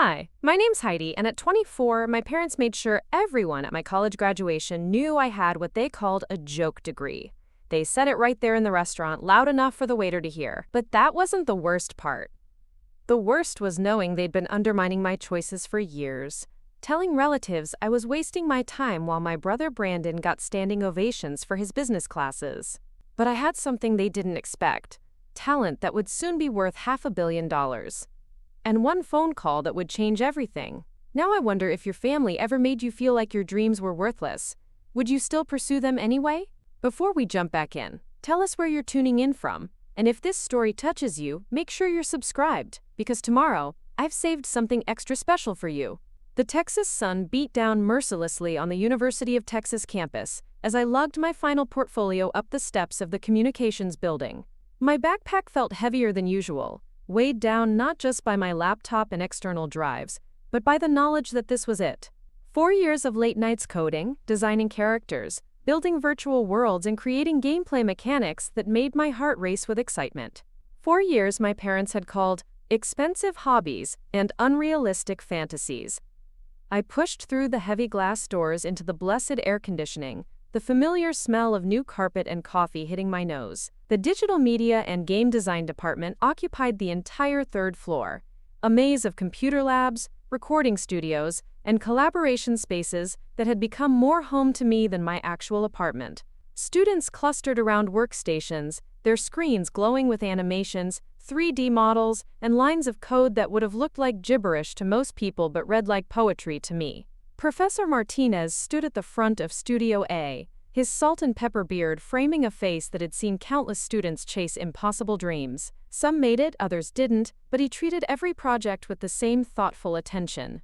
Hi, my name's Heidi, and at 24, my parents made sure everyone at my college graduation knew I had what they called a joke degree. They said it right there in the restaurant, loud enough for the waiter to hear. But that wasn't the worst part. The worst was knowing they'd been undermining my choices for years, telling relatives I was wasting my time while my brother Brandon got standing ovations for his business classes. But I had something they didn't expect: talent that would soon be worth $500 million. And one phone call that would change everything. Now I wonder if your family ever made you feel like your dreams were worthless. Would you still pursue them anyway? Before we jump back in, tell us where you're tuning in from. And if this story touches you, make sure you're subscribed, because tomorrow, I've saved something extra special for you. The Texas sun beat down mercilessly on the University of Texas campus as I lugged my final portfolio up the steps of the communications building. My backpack felt heavier than usual, weighed down not just by my laptop and external drives, but by the knowledge that this was it. 4 years of late nights coding, designing characters, building virtual worlds, and creating gameplay mechanics that made my heart race with excitement. 4 years my parents had called expensive hobbies and unrealistic fantasies. I pushed through the heavy glass doors into the blessed air conditioning, the familiar smell of new carpet and coffee hitting my nose. The digital media and game design department occupied the entire third floor, a maze of computer labs, recording studios, and collaboration spaces that had become more home to me than my actual apartment. Students clustered around workstations, their screens glowing with animations, 3D models, and lines of code that would have looked like gibberish to most people but read like poetry to me. Professor Martinez stood at the front of Studio A, his salt and pepper beard framing a face that had seen countless students chase impossible dreams. Some made it, others didn't, but he treated every project with the same thoughtful attention.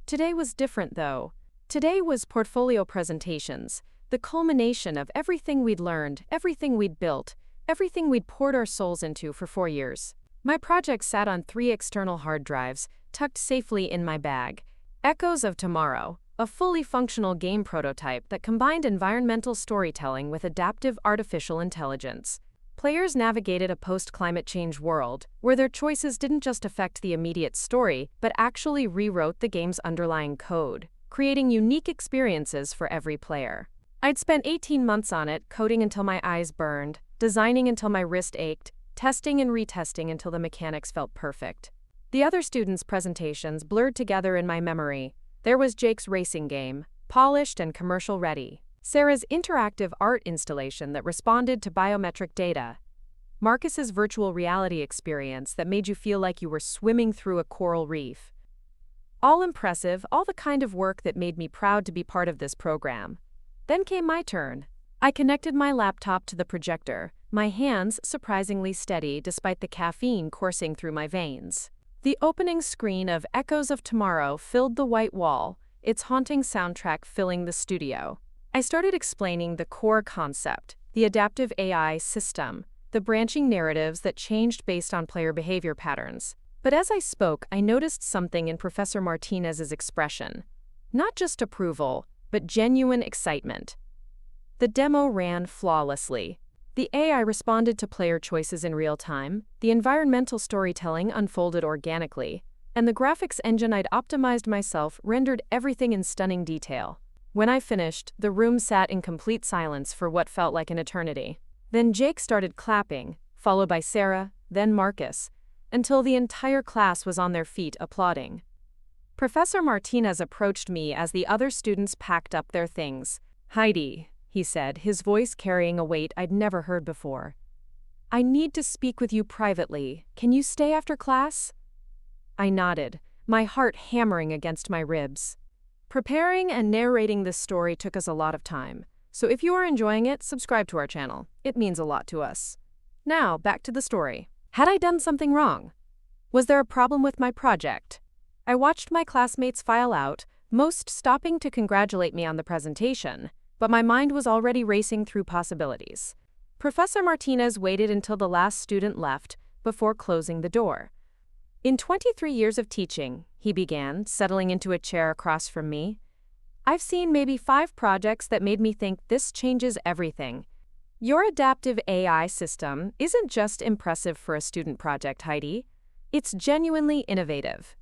Today was different, though. Today was portfolio presentations, the culmination of everything we'd learned, everything we'd built, everything we'd poured our souls into for 4 years. My project sat on 3 external hard drives, tucked safely in my bag. Echoes of Tomorrow, a fully functional game prototype that combined environmental storytelling with adaptive artificial intelligence. Players navigated a post-climate change world where their choices didn't just affect the immediate story, but actually rewrote the game's underlying code, creating unique experiences for every player. I'd spent 18 months on it, coding until my eyes burned, designing until my wrist ached, testing and retesting until the mechanics felt perfect. The other students' presentations blurred together in my memory. There was Jake's racing game, polished and commercial-ready. Sarah's interactive art installation that responded to biometric data. Marcus's virtual reality experience that made you feel like you were swimming through a coral reef. All impressive, all the kind of work that made me proud to be part of this program. Then came my turn. I connected my laptop to the projector, my hands surprisingly steady despite the caffeine coursing through my veins. The opening screen of Echoes of Tomorrow filled the white wall, its haunting soundtrack filling the studio. I started explaining the core concept, the adaptive AI system, the branching narratives that changed based on player behavior patterns. But as I spoke, I noticed something in Professor Martinez's expression. Not just approval, but genuine excitement. The demo ran flawlessly. The AI responded to player choices in real time, the environmental storytelling unfolded organically, and the graphics engine I'd optimized myself rendered everything in stunning detail. When I finished, the room sat in complete silence for what felt like an eternity. Then Jake started clapping, followed by Sarah, then Marcus, until the entire class was on their feet applauding. Professor Martinez approached me as the other students packed up their things. "Heidi," he said, his voice carrying a weight I'd never heard before. "I need to speak with you privately. Can you stay after class?" I nodded, my heart hammering against my ribs. Preparing and narrating this story took us a lot of time, so if you are enjoying it, subscribe to our channel. It means a lot to us. Now, back to the story. Had I done something wrong? Was there a problem with my project? I watched my classmates file out, most stopping to congratulate me on the presentation, but my mind was already racing through possibilities. Professor Martinez waited until the last student left before closing the door. "In 23 years of teaching," he began, settling into a chair across from me, "I've seen maybe 5 projects that made me think this changes everything. Your adaptive AI system isn't just impressive for a student project, Heidi. It's genuinely innovative.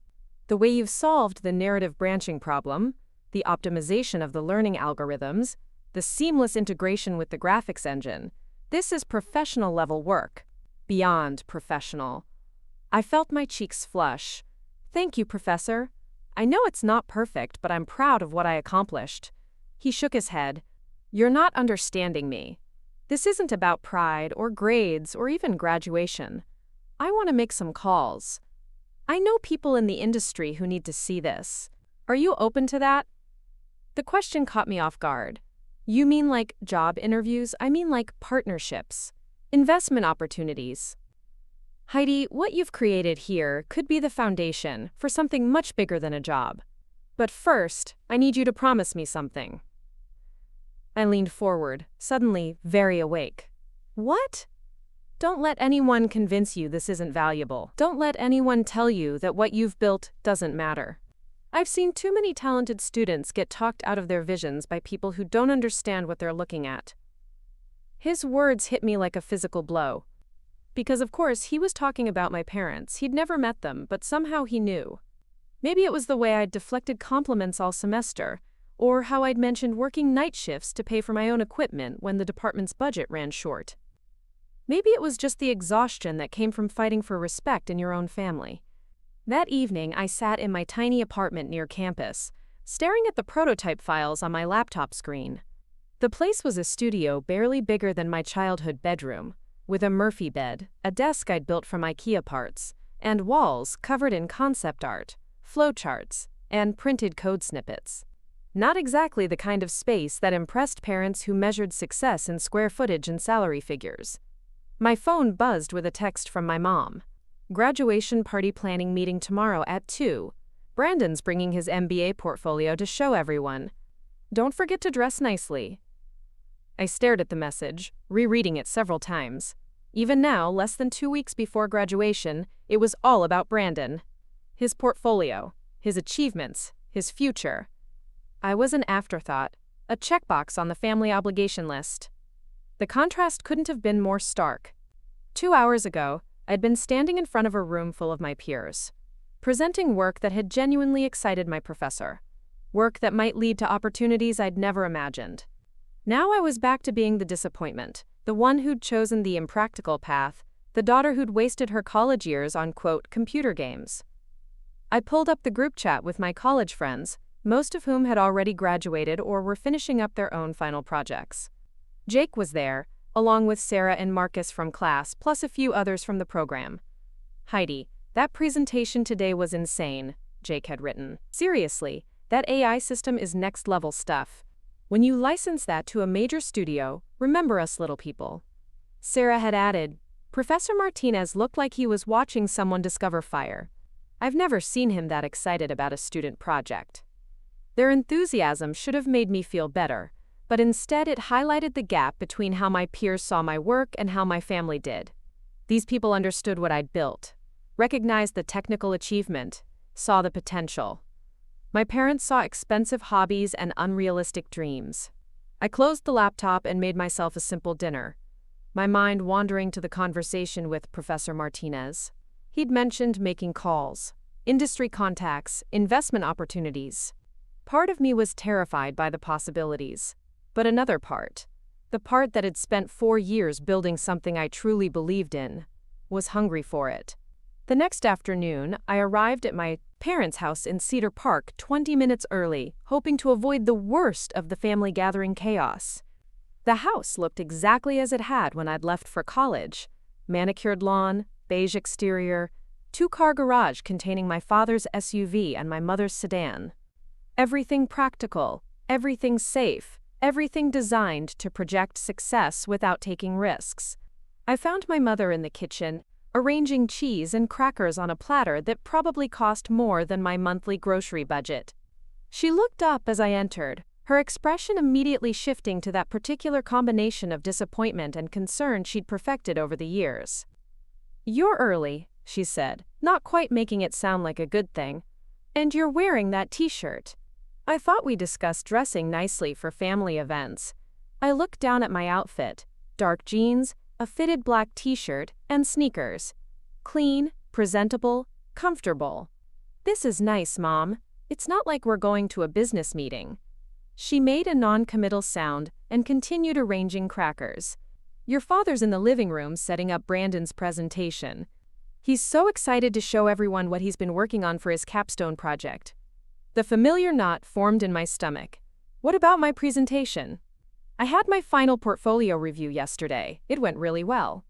The way you've solved the narrative branching problem, the optimization of the learning algorithms, the seamless integration with the graphics engine. This is professional level work. Beyond professional. I felt my cheeks flush. Thank you, Professor. I know it's not perfect, but I'm proud of what I accomplished. He shook his head. You're not understanding me. This isn't about pride or grades or even graduation. I want to make some calls. I know people in the industry who need to see this. Are you open to that? The question caught me off guard. You mean like job interviews? I mean like partnerships, investment opportunities. Heidi, what you've created here could be the foundation for something much bigger than a job. But first, I need you to promise me something. I leaned forward, suddenly very awake. What? Don't let anyone convince you this isn't valuable. Don't let anyone tell you that what you've built doesn't matter. I've seen too many talented students get talked out of their visions by people who don't understand what they're looking at. His words hit me like a physical blow. Because of course he was talking about my parents. He'd never met them, but somehow he knew. Maybe it was the way I'd deflected compliments all semester, or how I'd mentioned working night shifts to pay for my own equipment when the department's budget ran short. Maybe it was just the exhaustion that came from fighting for respect in your own family. That evening, I sat in my tiny apartment near campus, staring at the prototype files on my laptop screen. The place was a studio barely bigger than my childhood bedroom, with a Murphy bed, a desk I'd built from IKEA parts, and walls covered in concept art, flowcharts, and printed code snippets. Not exactly the kind of space that impressed parents who measured success in square footage and salary figures. My phone buzzed with a text from my mom. Graduation party planning meeting tomorrow at 2. Brandon's bringing his MBA portfolio to show everyone. Don't forget to dress nicely. I stared at the message, rereading it several times. Even now, less than 2 weeks before graduation, it was all about Brandon. His portfolio, his achievements, his future. I was an afterthought, a checkbox on the family obligation list. The contrast couldn't have been more stark. 2 hours ago, I'd been standing in front of a room full of my peers, presenting work that had genuinely excited my professor, work that might lead to opportunities I'd never imagined. Now I was back to being the disappointment, the one who'd chosen the impractical path, the daughter who'd wasted her college years on, quote, computer games. I pulled up the group chat with my college friends, most of whom had already graduated or were finishing up their own final projects. Jake was there, along with Sarah and Marcus from class, plus a few others from the program. Heidi, that presentation today was insane, Jake had written. Seriously, that AI system is next-level stuff. When you license that to a major studio, remember us little people. Sarah had added, Professor Martinez looked like he was watching someone discover fire. I've never seen him that excited about a student project. Their enthusiasm should have made me feel better, but instead it highlighted the gap between how my peers saw my work and how my family did. These people understood what I'd built, recognized the technical achievement, saw the potential. My parents saw expensive hobbies and unrealistic dreams. I closed the laptop and made myself a simple dinner, my mind wandering to the conversation with Professor Martinez. He'd mentioned making calls, industry contacts, investment opportunities. Part of me was terrified by the possibilities, but another part, the part that had spent 4 years building something I truly believed in, was hungry for it. The next afternoon, I arrived at my parents' house in Cedar Park 20 minutes early, hoping to avoid the worst of the family gathering chaos. The house looked exactly as it had when I'd left for college. Manicured lawn, beige exterior, 2-car garage containing my father's SUV and my mother's sedan. Everything practical, everything safe, everything designed to project success without taking risks. I found my mother in the kitchen, arranging cheese and crackers on a platter that probably cost more than my monthly grocery budget. She looked up as I entered, her expression immediately shifting to that particular combination of disappointment and concern she'd perfected over the years. "You're early," she said, not quite making it sound like a good thing. "And you're wearing that t-shirt. I thought we discussed dressing nicely for family events." I looked down at my outfit, dark jeans, a fitted black t-shirt, and sneakers. Clean, presentable, comfortable. This is nice, Mom. It's not like we're going to a business meeting. She made a non-committal sound and continued arranging crackers. Your father's in the living room setting up Brandon's presentation. He's so excited to show everyone what he's been working on for his capstone project. The familiar knot formed in my stomach. What about my presentation? I had my final portfolio review yesterday. It went really well.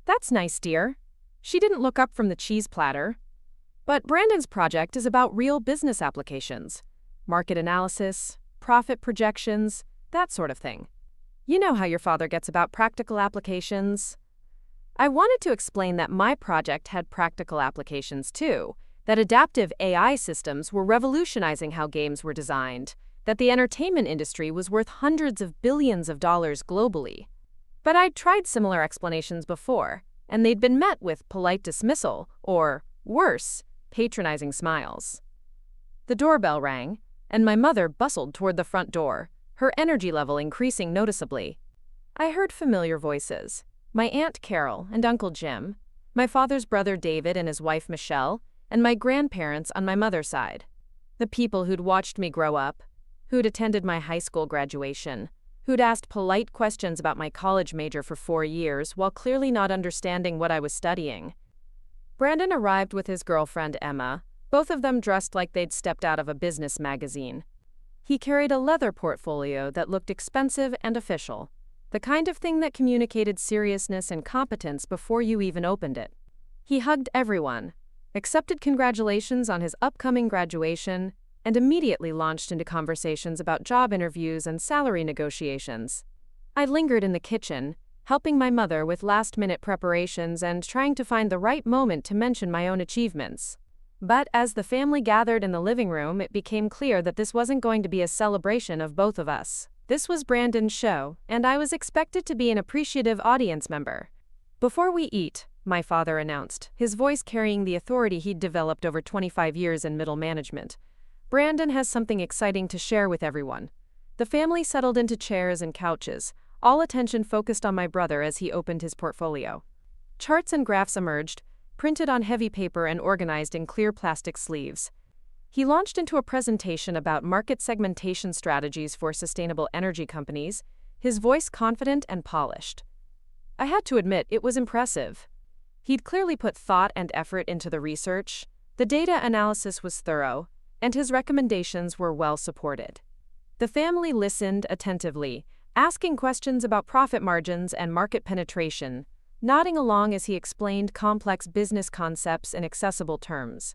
That's nice, dear. She didn't look up from the cheese platter. But Brandon's project is about real business applications. Market analysis, profit projections, that sort of thing. You know how your father gets about practical applications. I wanted to explain that my project had practical applications too, that adaptive AI systems were revolutionizing how games were designed, that the entertainment industry was worth hundreds of billions of dollars globally. But I'd tried similar explanations before, and they'd been met with polite dismissal, or, worse, patronizing smiles. The doorbell rang, and my mother bustled toward the front door, her energy level increasing noticeably. I heard familiar voices. My Aunt Carol and Uncle Jim, my father's brother David and his wife Michelle, and my grandparents on my mother's side. The people who'd watched me grow up, who'd attended my high school graduation, who'd asked polite questions about my college major for 4 years while clearly not understanding what I was studying. Brandon arrived with his girlfriend Emma, both of them dressed like they'd stepped out of a business magazine. He carried a leather portfolio that looked expensive and official, the kind of thing that communicated seriousness and competence before you even opened it. He hugged everyone, accepted congratulations on his upcoming graduation, and immediately launched into conversations about job interviews and salary negotiations. I lingered in the kitchen, helping my mother with last-minute preparations and trying to find the right moment to mention my own achievements. But as the family gathered in the living room, it became clear that this wasn't going to be a celebration of both of us. This was Brandon's show, and I was expected to be an appreciative audience member. Before we eat, my father announced, his voice carrying the authority he'd developed over 25 years in middle management, Brandon has something exciting to share with everyone. The family settled into chairs and couches, all attention focused on my brother as he opened his portfolio. Charts and graphs emerged, printed on heavy paper and organized in clear plastic sleeves. He launched into a presentation about market segmentation strategies for sustainable energy companies, his voice confident and polished. I had to admit it was impressive. He'd clearly put thought and effort into the research, the data analysis was thorough, and his recommendations were well supported. The family listened attentively, asking questions about profit margins and market penetration, nodding along as he explained complex business concepts in accessible terms.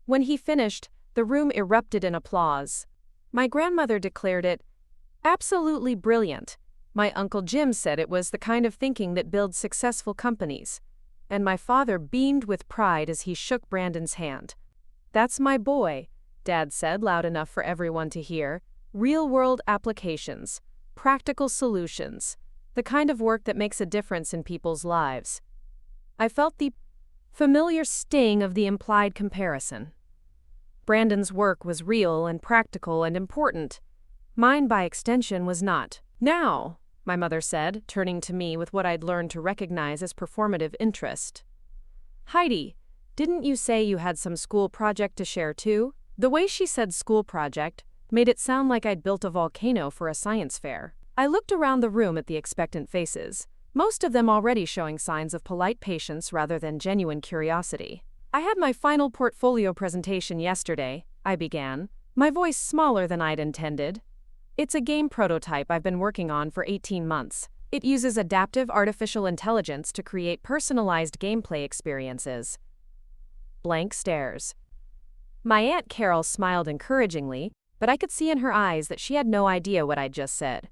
When he finished, the room erupted in applause. My grandmother declared it absolutely brilliant. My Uncle Jim said it was the kind of thinking that builds successful companies. And my father beamed with pride as he shook Brandon's hand. "That's my boy," Dad said loud enough for everyone to hear. "Real-world applications, practical solutions, the kind of work that makes a difference in people's lives." I felt the familiar sting of the implied comparison. Brandon's work was real and practical and important. Mine, by extension, was not. "Now," my mother said, turning to me with what I'd learned to recognize as performative interest. "Heidi, didn't you say you had some school project to share too?" The way she said school project made it sound like I'd built a volcano for a science fair. I looked around the room at the expectant faces, most of them already showing signs of polite patience rather than genuine curiosity. "I had my final portfolio presentation yesterday," I began, my voice smaller than I'd intended. "It's a game prototype I've been working on for 18 months. It uses adaptive artificial intelligence to create personalized gameplay experiences." Blank stares. My Aunt Carol smiled encouragingly, but I could see in her eyes that she had no idea what I'd just said.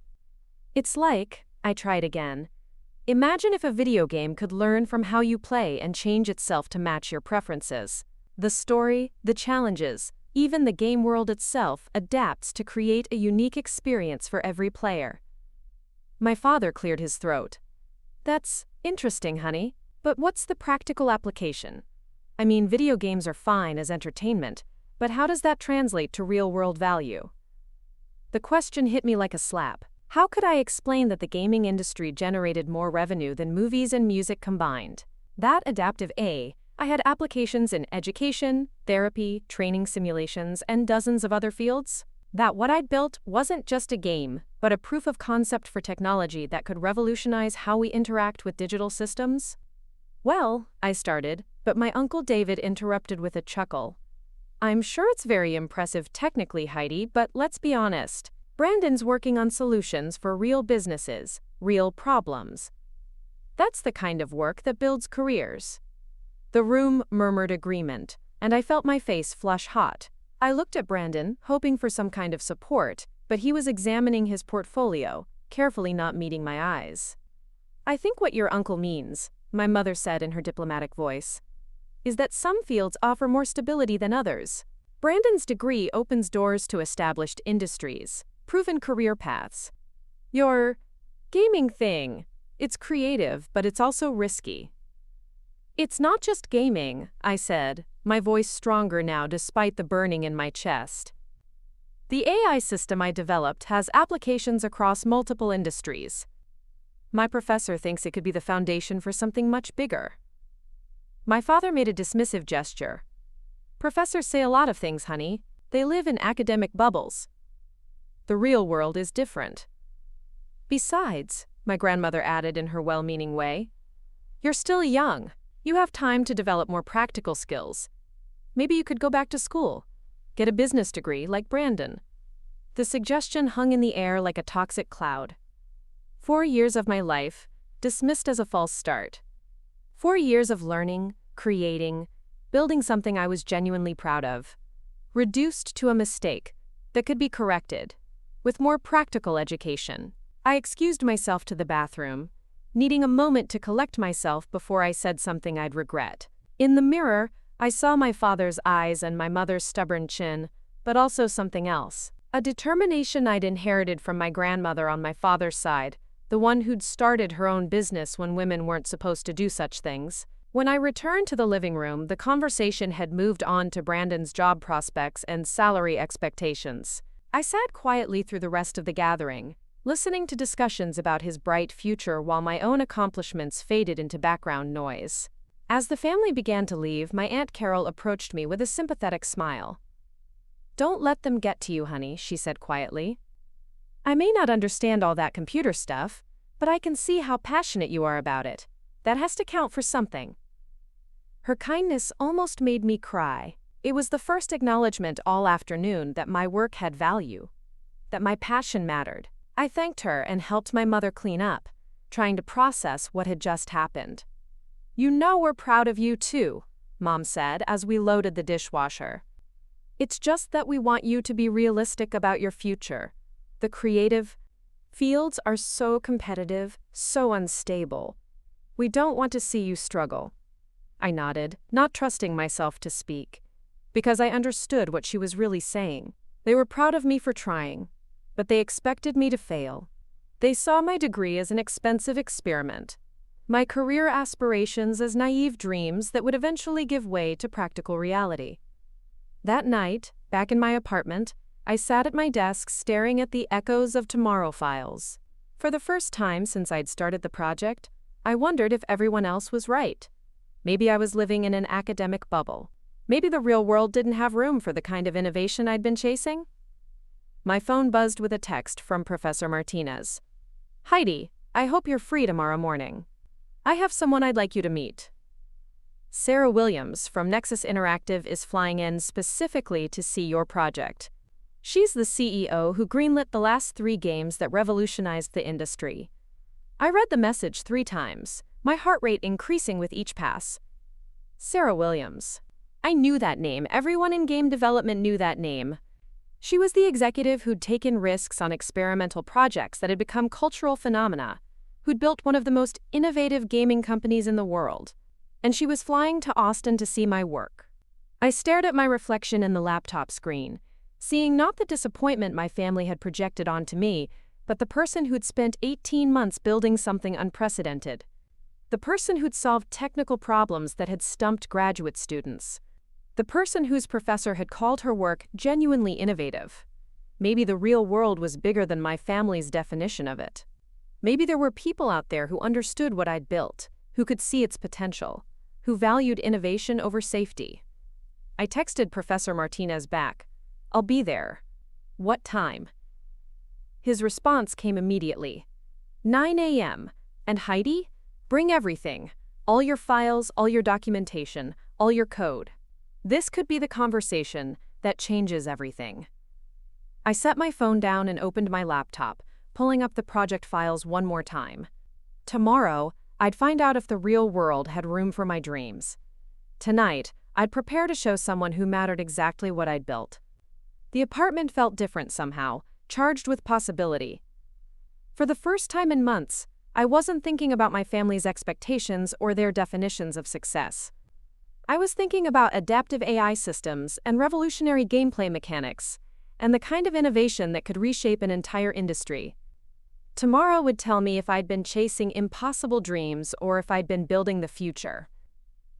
"It's like," I tried again, "imagine if a video game could learn from how you play and change itself to match your preferences. The story, the challenges, even the game world itself adapts to create a unique experience for every player." My father cleared his throat. "That's interesting, honey, but what's the practical application? I mean, video games are fine as entertainment, but how does that translate to real-world value?" The question hit me like a slap. How could I explain that the gaming industry generated more revenue than movies and music combined? That adaptive AI I had applications in education, therapy, training simulations, and dozens of other fields. That what I'd built wasn't just a game, but a proof of concept for technology that could revolutionize how we interact with digital systems. Well, I started, but my Uncle David interrupted with a chuckle. I'm sure it's very impressive technically, Heidi, but let's be honest. Brandon's working on solutions for real businesses, real problems. That's the kind of work that builds careers. The room murmured agreement, and I felt my face flush hot. I looked at Brandon, hoping for some kind of support, but he was examining his portfolio, carefully not meeting my eyes. I think what your uncle means, my mother said in her diplomatic voice, is that some fields offer more stability than others. Brandon's degree opens doors to established industries, proven career paths. Your gaming thing, it's creative, but it's also risky. It's not just gaming, I said, my voice stronger now despite the burning in my chest. The AI system I developed has applications across multiple industries. My professor thinks it could be the foundation for something much bigger. My father made a dismissive gesture. Professors say a lot of things, honey. They live in academic bubbles. The real world is different. Besides, my grandmother added in her well-meaning way, you're still young. You have time to develop more practical skills. Maybe you could go back to school, get a business degree like Brandon. The suggestion hung in the air like a toxic cloud. 4 years of my life, dismissed as a false start. 4 years of learning, creating, building something I was genuinely proud of. Reduced to a mistake that could be corrected, with more practical education. I excused myself to the bathroom, needing a moment to collect myself before I said something I'd regret. In the mirror, I saw my father's eyes and my mother's stubborn chin, but also something else. A determination I'd inherited from my grandmother on my father's side, the one who'd started her own business when women weren't supposed to do such things. When I returned to the living room, the conversation had moved on to Brandon's job prospects and salary expectations. I sat quietly through the rest of the gathering, listening to discussions about his bright future while my own accomplishments faded into background noise. As the family began to leave, my Aunt Carol approached me with a sympathetic smile. Don't let them get to you, honey, she said quietly. I may not understand all that computer stuff, but I can see how passionate you are about it. That has to count for something. Her kindness almost made me cry. It was the first acknowledgement all afternoon that my work had value, that my passion mattered. I thanked her and helped my mother clean up, trying to process what had just happened. You know we're proud of you too, Mom said as we loaded the dishwasher. It's just that we want you to be realistic about your future. The creative fields are so competitive, so unstable. We don't want to see you struggle. I nodded, not trusting myself to speak, because I understood what she was really saying. They were proud of me for trying, but they expected me to fail. They saw my degree as an expensive experiment, my career aspirations as naive dreams that would eventually give way to practical reality. That night, back in my apartment, I sat at my desk staring at the echoes of tomorrow files. For the first time since I'd started the project, I wondered if everyone else was right. Maybe I was living in an academic bubble. Maybe the real world didn't have room for the kind of innovation I'd been chasing. My phone buzzed with a text from Professor Martinez. Heidi, I hope you're free tomorrow morning. I have someone I'd like you to meet. Sarah Williams from Nexus Interactive is flying in specifically to see your project. She's the CEO who greenlit the last 3 games that revolutionized the industry. I read the message 3 times, my heart rate increasing with each pass. Sarah Williams. I knew that name. Everyone in game development knew that name. She was the executive who'd taken risks on experimental projects that had become cultural phenomena, who'd built one of the most innovative gaming companies in the world. And she was flying to Austin to see my work. I stared at my reflection in the laptop screen, seeing not the disappointment my family had projected onto me, but the person who'd spent 18 months building something unprecedented. The person who'd solved technical problems that had stumped graduate students. The person whose professor had called her work genuinely innovative. Maybe the real world was bigger than my family's definition of it. Maybe there were people out there who understood what I'd built, who could see its potential. who valued innovation over safety. I texted Professor Martinez back. I'll be there. What time? His response came immediately. 9 a.m. And Heidi? Bring everything. All your files, all your documentation, all your code. This could be the conversation that changes everything. I set my phone down and opened my laptop, pulling up the project files one more time. Tomorrow, I'd find out if the real world had room for my dreams. Tonight, I'd prepare to show someone who mattered exactly what I'd built. The apartment felt different somehow, charged with possibility. For the first time in months, I wasn't thinking about my family's expectations or their definitions of success. I was thinking about adaptive AI systems and revolutionary gameplay mechanics, and the kind of innovation that could reshape an entire industry. Tomorrow would tell me if I'd been chasing impossible dreams or if I'd been building the future.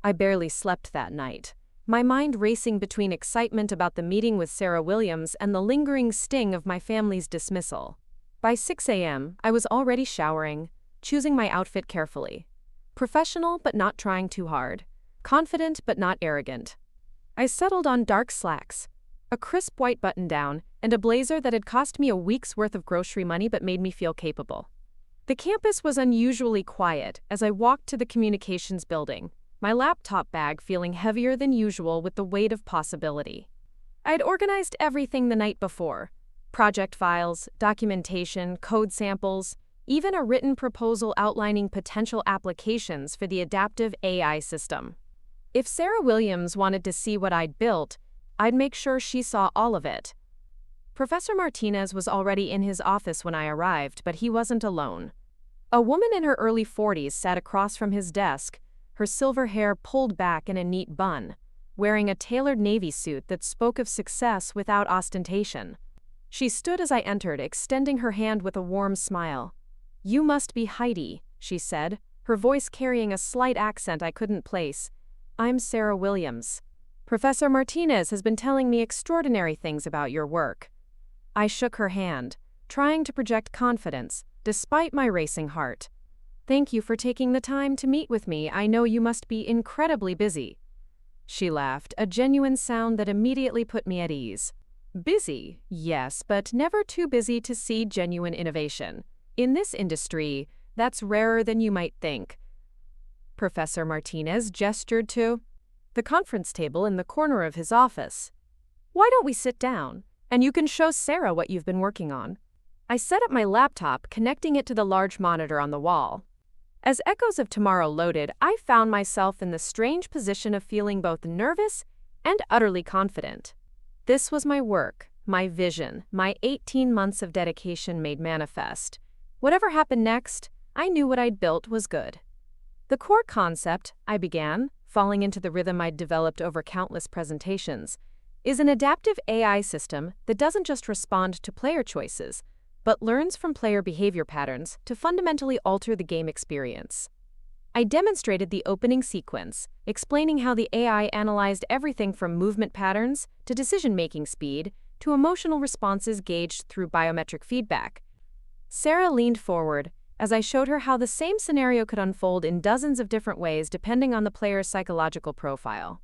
I barely slept that night, my mind racing between excitement about the meeting with Sarah Williams and the lingering sting of my family's dismissal. By 6 a.m., I was already showering, choosing my outfit carefully. Professional but not trying too hard. Confident but not arrogant. I settled on dark slacks, a crisp white button-down, and a blazer that had cost me a week's worth of grocery money but made me feel capable. The campus was unusually quiet as I walked to the communications building, my laptop bag feeling heavier than usual with the weight of possibility. I'd organized everything the night before: project files, documentation, code samples, even a written proposal outlining potential applications for the adaptive AI system. If Sarah Williams wanted to see what I'd built, I'd make sure she saw all of it. Professor Martinez was already in his office when I arrived, but he wasn't alone. A woman in her early 40s sat across from his desk, her silver hair pulled back in a neat bun, wearing a tailored navy suit that spoke of success without ostentation. She stood as I entered, extending her hand with a warm smile. "You must be Heidi," she said, her voice carrying a slight accent I couldn't place. "I'm Sarah Williams. Professor Martinez has been telling me extraordinary things about your work." I shook her hand, trying to project confidence, despite my racing heart. "Thank you for taking the time to meet with me. I know you must be incredibly busy." She laughed, a genuine sound that immediately put me at ease. Busy, yes, but never too busy to see genuine innovation. In this industry, that's rarer than you might think. Professor Martinez gestured to the conference table in the corner of his office. "Why don't we sit down, and you can show Sarah what you've been working on?" I set up my laptop, connecting it to the large monitor on the wall. As echoes of tomorrow loaded, I found myself in the strange position of feeling both nervous and utterly confident. This was my work, my vision, my 18 months of dedication made manifest. Whatever happened next, I knew what I'd built was good. The core concept, I began, falling into the rhythm I'd developed over countless presentations, is an adaptive AI system that doesn't just respond to player choices, but learns from player behavior patterns to fundamentally alter the game experience. I demonstrated the opening sequence, explaining how the AI analyzed everything from movement patterns to decision-making speed to emotional responses gauged through biometric feedback. Sarah leaned forward as I showed her how the same scenario could unfold in dozens of different ways depending on the player's psychological profile.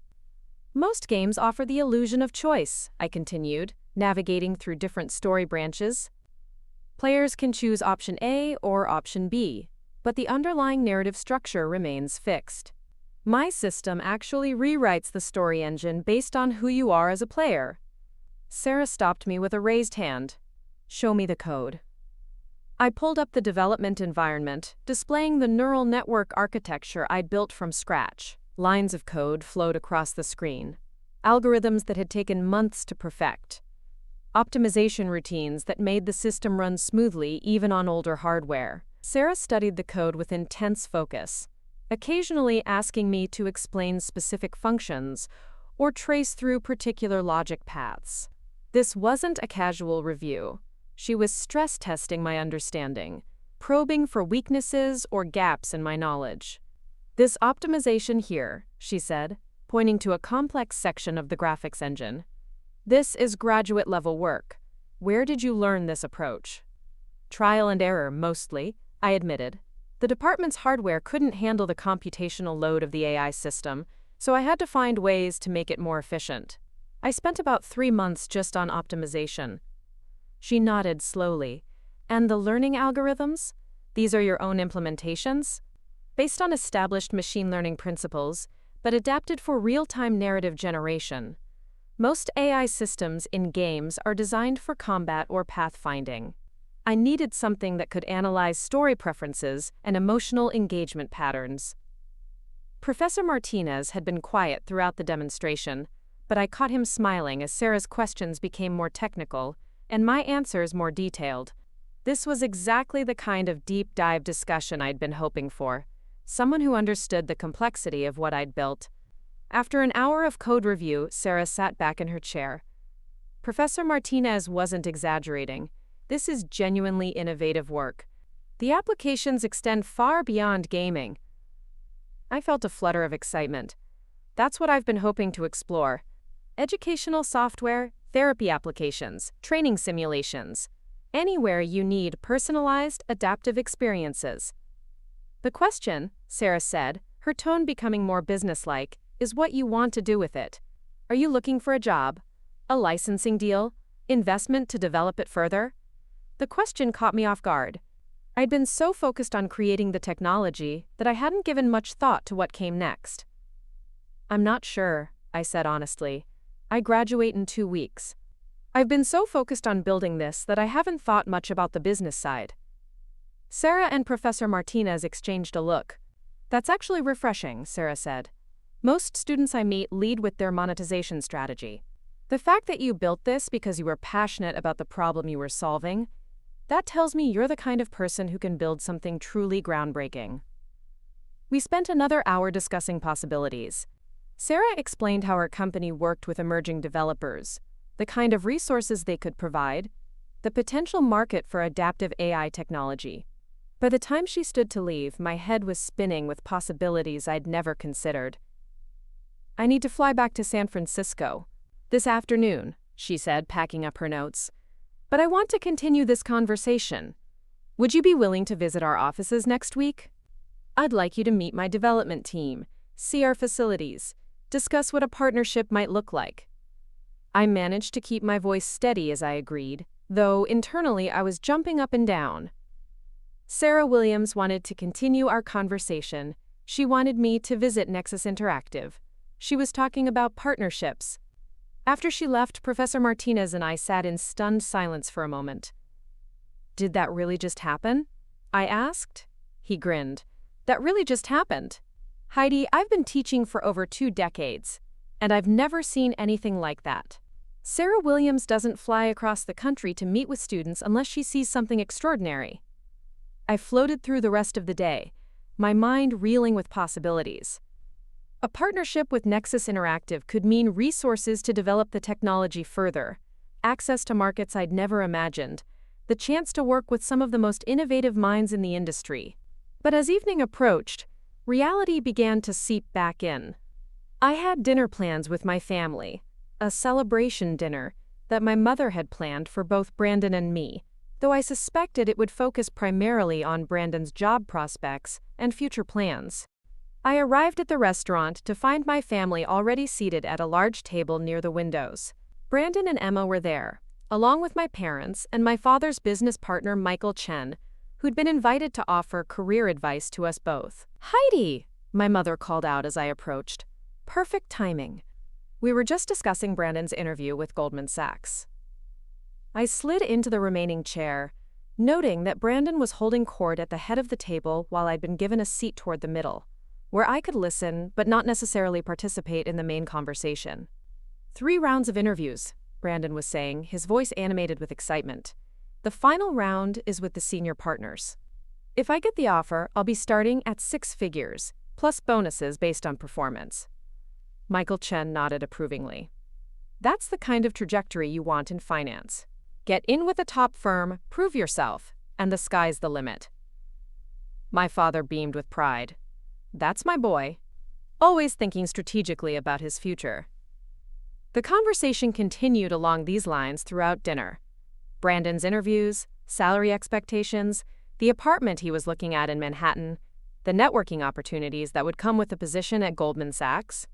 "Most games offer the illusion of choice," I continued, navigating through different story branches. "Players can choose option A or option B, but the underlying narrative structure remains fixed. My system actually rewrites the story engine based on who you are as a player." Sarah stopped me with a raised hand. "Show me the code." I pulled up the development environment, displaying the neural network architecture I'd built from scratch. Lines of code flowed across the screen. Algorithms that had taken months to perfect. Optimization routines that made the system run smoothly even on older hardware. Sarah studied the code with intense focus, occasionally asking me to explain specific functions or trace through particular logic paths. This wasn't a casual review. She was stress-testing my understanding, probing for weaknesses or gaps in my knowledge. "This optimization here," she said, pointing to a complex section of the graphics engine. "This is graduate-level work. Where did you learn this approach?" "Trial and error, mostly," I admitted. The department's hardware couldn't handle the computational load of the AI system, so I had to find ways to make it more efficient. I spent about 3 months just on optimization. She nodded slowly. And the learning algorithms? These are your own implementations? Based on established machine learning principles, but adapted for real-time narrative generation. Most AI systems in games are designed for combat or pathfinding. I needed something that could analyze story preferences and emotional engagement patterns. Professor Martinez had been quiet throughout the demonstration, but I caught him smiling as Sarah's questions became more technical and my answers more detailed. This was exactly the kind of deep dive discussion I'd been hoping for, someone who understood the complexity of what I'd built. After an hour of code review, Sarah sat back in her chair. Professor Martinez wasn't exaggerating. This is genuinely innovative work. The applications extend far beyond gaming. I felt a flutter of excitement. That's what I've been hoping to explore. Educational software, therapy applications, training simulations. Anywhere you need personalized, adaptive experiences. The question, Sarah said, her tone becoming more businesslike, is what you want to do with it. Are you looking for a job? A licensing deal? Investment to develop it further? The question caught me off guard. I'd been so focused on creating the technology that I hadn't given much thought to what came next. I'm not sure, I said honestly. I graduate in 2 weeks. I've been so focused on building this that I haven't thought much about the business side. Sarah and Professor Martinez exchanged a look. That's actually refreshing, Sarah said. Most students I meet lead with their monetization strategy. The fact that you built this because you were passionate about the problem you were solving, that tells me you're the kind of person who can build something truly groundbreaking. We spent another hour discussing possibilities. Sarah explained how her company worked with emerging developers, the kind of resources they could provide, the potential market for adaptive AI technology. By the time she stood to leave, my head was spinning with possibilities I'd never considered. I need to fly back to San Francisco this afternoon, she said, packing up her notes. But I want to continue this conversation. Would you be willing to visit our offices next week? I'd like you to meet my development team, see our facilities, discuss what a partnership might look like. I managed to keep my voice steady as I agreed, though internally I was jumping up and down. Sarah Williams wanted to continue our conversation. She wanted me to visit Nexus Interactive. She was talking about partnerships. After she left, Professor Martinez and I sat in stunned silence for a moment. Did that really just happen? I asked. He grinned. That really just happened. Heidi, I've been teaching for over 2 decades, and I've never seen anything like that. Sarah Williams doesn't fly across the country to meet with students unless she sees something extraordinary. I floated through the rest of the day, my mind reeling with possibilities. A partnership with Nexus Interactive could mean resources to develop the technology further, access to markets I'd never imagined, the chance to work with some of the most innovative minds in the industry. But as evening approached, reality began to seep back in. I had dinner plans with my family, a celebration dinner that my mother had planned for both Brandon and me, though I suspected it would focus primarily on Brandon's job prospects and future plans. I arrived at the restaurant to find my family already seated at a large table near the windows. Brandon and Emma were there, along with my parents and my father's business partner Michael Chen, who'd been invited to offer career advice to us both. Heidi, my mother called out as I approached. Perfect timing. We were just discussing Brandon's interview with Goldman Sachs. I slid into the remaining chair, noting that Brandon was holding court at the head of the table while I'd been given a seat toward the middle, where I could listen but not necessarily participate in the main conversation. 3 rounds of interviews, Brandon was saying, his voice animated with excitement. The final round is with the senior partners. If I get the offer, I'll be starting at 6 figures, plus bonuses based on performance. Michael Chen nodded approvingly. That's the kind of trajectory you want in finance. Get in with a top firm, prove yourself, and the sky's the limit. My father beamed with pride. That's my boy. Always thinking strategically about his future. The conversation continued along these lines throughout dinner. Brandon's interviews, salary expectations, the apartment he was looking at in Manhattan, the networking opportunities that would come with a position at Goldman Sachs.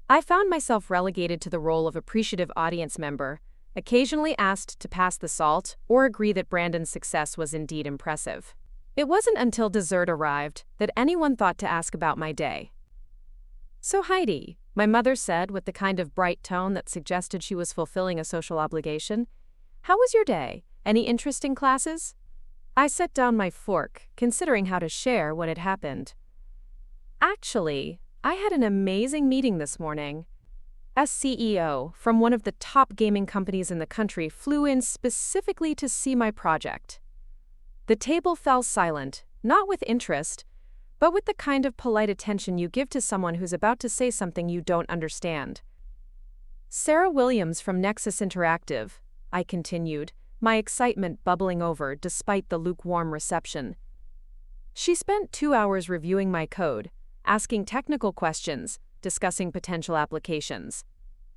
I found myself relegated to the role of appreciative audience member, occasionally asked to pass the salt or agree that Brandon's success was indeed impressive. It wasn't until dessert arrived that anyone thought to ask about my day. "So Heidi," my mother said with the kind of bright tone that suggested she was fulfilling a social obligation, "how was your day? Any interesting classes?" I set down my fork, considering how to share what had happened. "Actually, I had an amazing meeting this morning. A CEO from one of the top gaming companies in the country flew in specifically to see my project." The table fell silent, not with interest, but with the kind of polite attention you give to someone who's about to say something you don't understand. "Sarah Williams from Nexus Interactive," I continued, my excitement bubbling over despite the lukewarm reception. "She spent 2 hours reviewing my code, asking technical questions, discussing potential applications.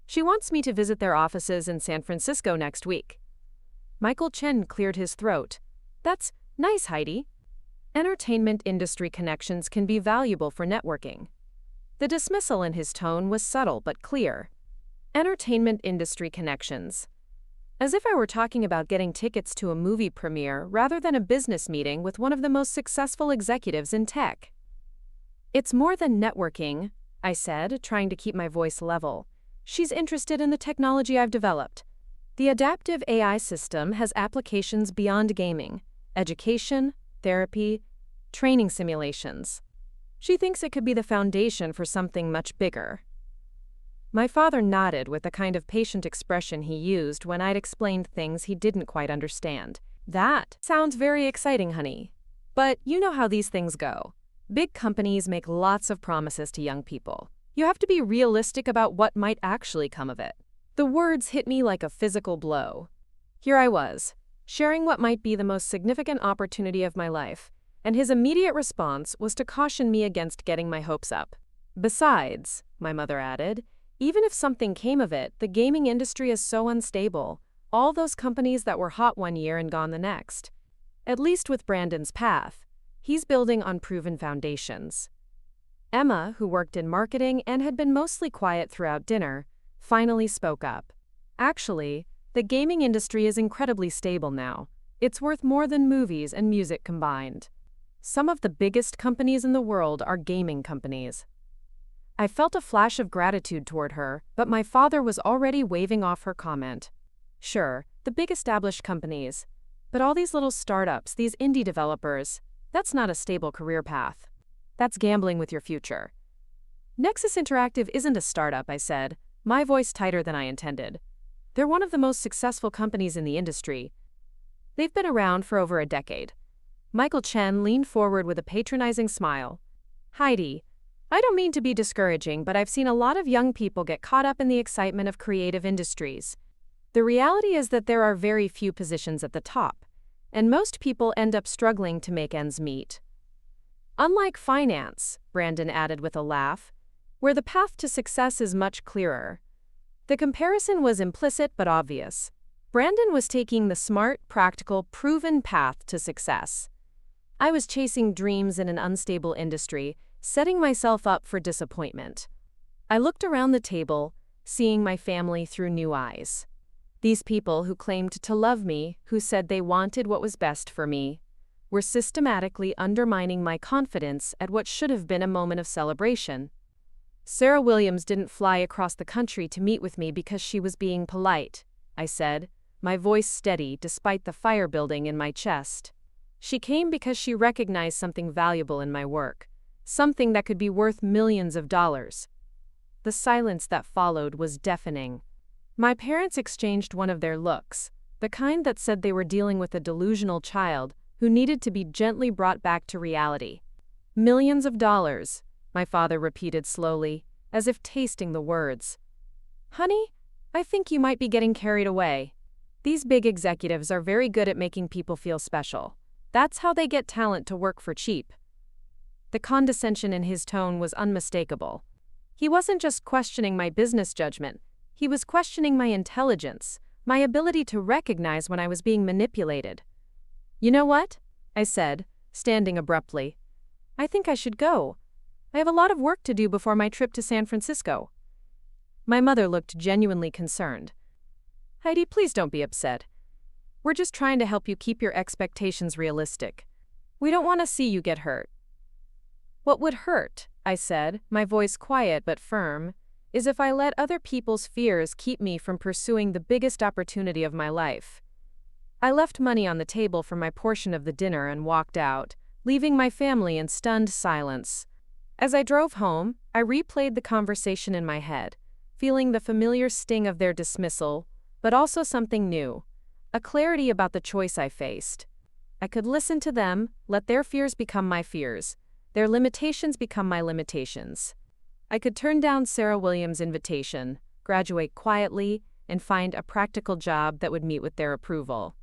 She wants me to visit their offices in San Francisco next week." Michael Chen cleared his throat. "That's nice, Heidi. Entertainment industry connections can be valuable for networking." The dismissal in his tone was subtle but clear. Entertainment industry connections. As if I were talking about getting tickets to a movie premiere rather than a business meeting with one of the most successful executives in tech. "It's more than networking," I said, trying to keep my voice level. "She's interested in the technology I've developed. The adaptive AI system has applications beyond gaming, education, therapy, training simulations. She thinks it could be the foundation for something much bigger." My father nodded with the kind of patient expression he used when I'd explained things he didn't quite understand. "That sounds very exciting, honey. But you know how these things go. Big companies make lots of promises to young people. You have to be realistic about what might actually come of it." The words hit me like a physical blow. Here I was, sharing what might be the most significant opportunity of my life, and his immediate response was to caution me against getting my hopes up. "Besides," my mother added, "even if something came of it, the gaming industry is so unstable. All those companies that were hot one year and gone the next. At least with Brandon's path, he's building on proven foundations." Emma, who worked in marketing and had been mostly quiet throughout dinner, finally spoke up. "Actually, the gaming industry is incredibly stable now. It's worth more than movies and music combined. Some of the biggest companies in the world are gaming companies." I felt a flash of gratitude toward her, but my father was already waving off her comment. "Sure, the big established companies. But all these little startups, these indie developers, that's not a stable career path. That's gambling with your future." "Nexus Interactive isn't a startup," I said, my voice tighter than I intended. "They're one of the most successful companies in the industry. They've been around for over a decade." Michael Chen leaned forward with a patronizing smile. "Heidi, I don't mean to be discouraging, but I've seen a lot of young people get caught up in the excitement of creative industries. The reality is that there are very few positions at the top, and most people end up struggling to make ends meet. Unlike finance," Brandon added with a laugh, "where the path to success is much clearer." The comparison was implicit but obvious. Brandon was taking the smart, practical, proven path to success. I was chasing dreams in an unstable industry, setting myself up for disappointment. I looked around the table, seeing my family through new eyes. These people who claimed to love me, who said they wanted what was best for me, were systematically undermining my confidence at what should have been a moment of celebration. "Sarah Williams didn't fly across the country to meet with me because she was being polite," I said, my voice steady despite the fire building in my chest. "She came because she recognized something valuable in my work, something that could be worth millions of dollars." The silence that followed was deafening. My parents exchanged one of their looks, the kind that said they were dealing with a delusional child who needed to be gently brought back to reality. "Millions of dollars," my father repeated slowly, as if tasting the words. "Honey, I think you might be getting carried away. These big executives are very good at making people feel special. That's how they get talent to work for cheap." The condescension in his tone was unmistakable. He wasn't just questioning my business judgment, he was questioning my intelligence, my ability to recognize when I was being manipulated. "You know what?" I said, standing abruptly. I think I should go. I have a lot of work to do before my trip to San Francisco. My mother looked genuinely concerned. Heidi, please don't be upset. We're just trying to help you keep your expectations realistic. We don't want to see you get hurt. What would hurt, I said, my voice quiet but firm, is if I let other people's fears keep me from pursuing the biggest opportunity of my life. I left money on the table for my portion of the dinner and walked out, leaving my family in stunned silence. As I drove home, I replayed the conversation in my head, feeling the familiar sting of their dismissal, but also something new, a clarity about the choice I faced. I could listen to them, let their fears become my fears, their limitations become my limitations. I could turn down Sarah Williams' invitation, graduate quietly, and find a practical job that would meet with their approval.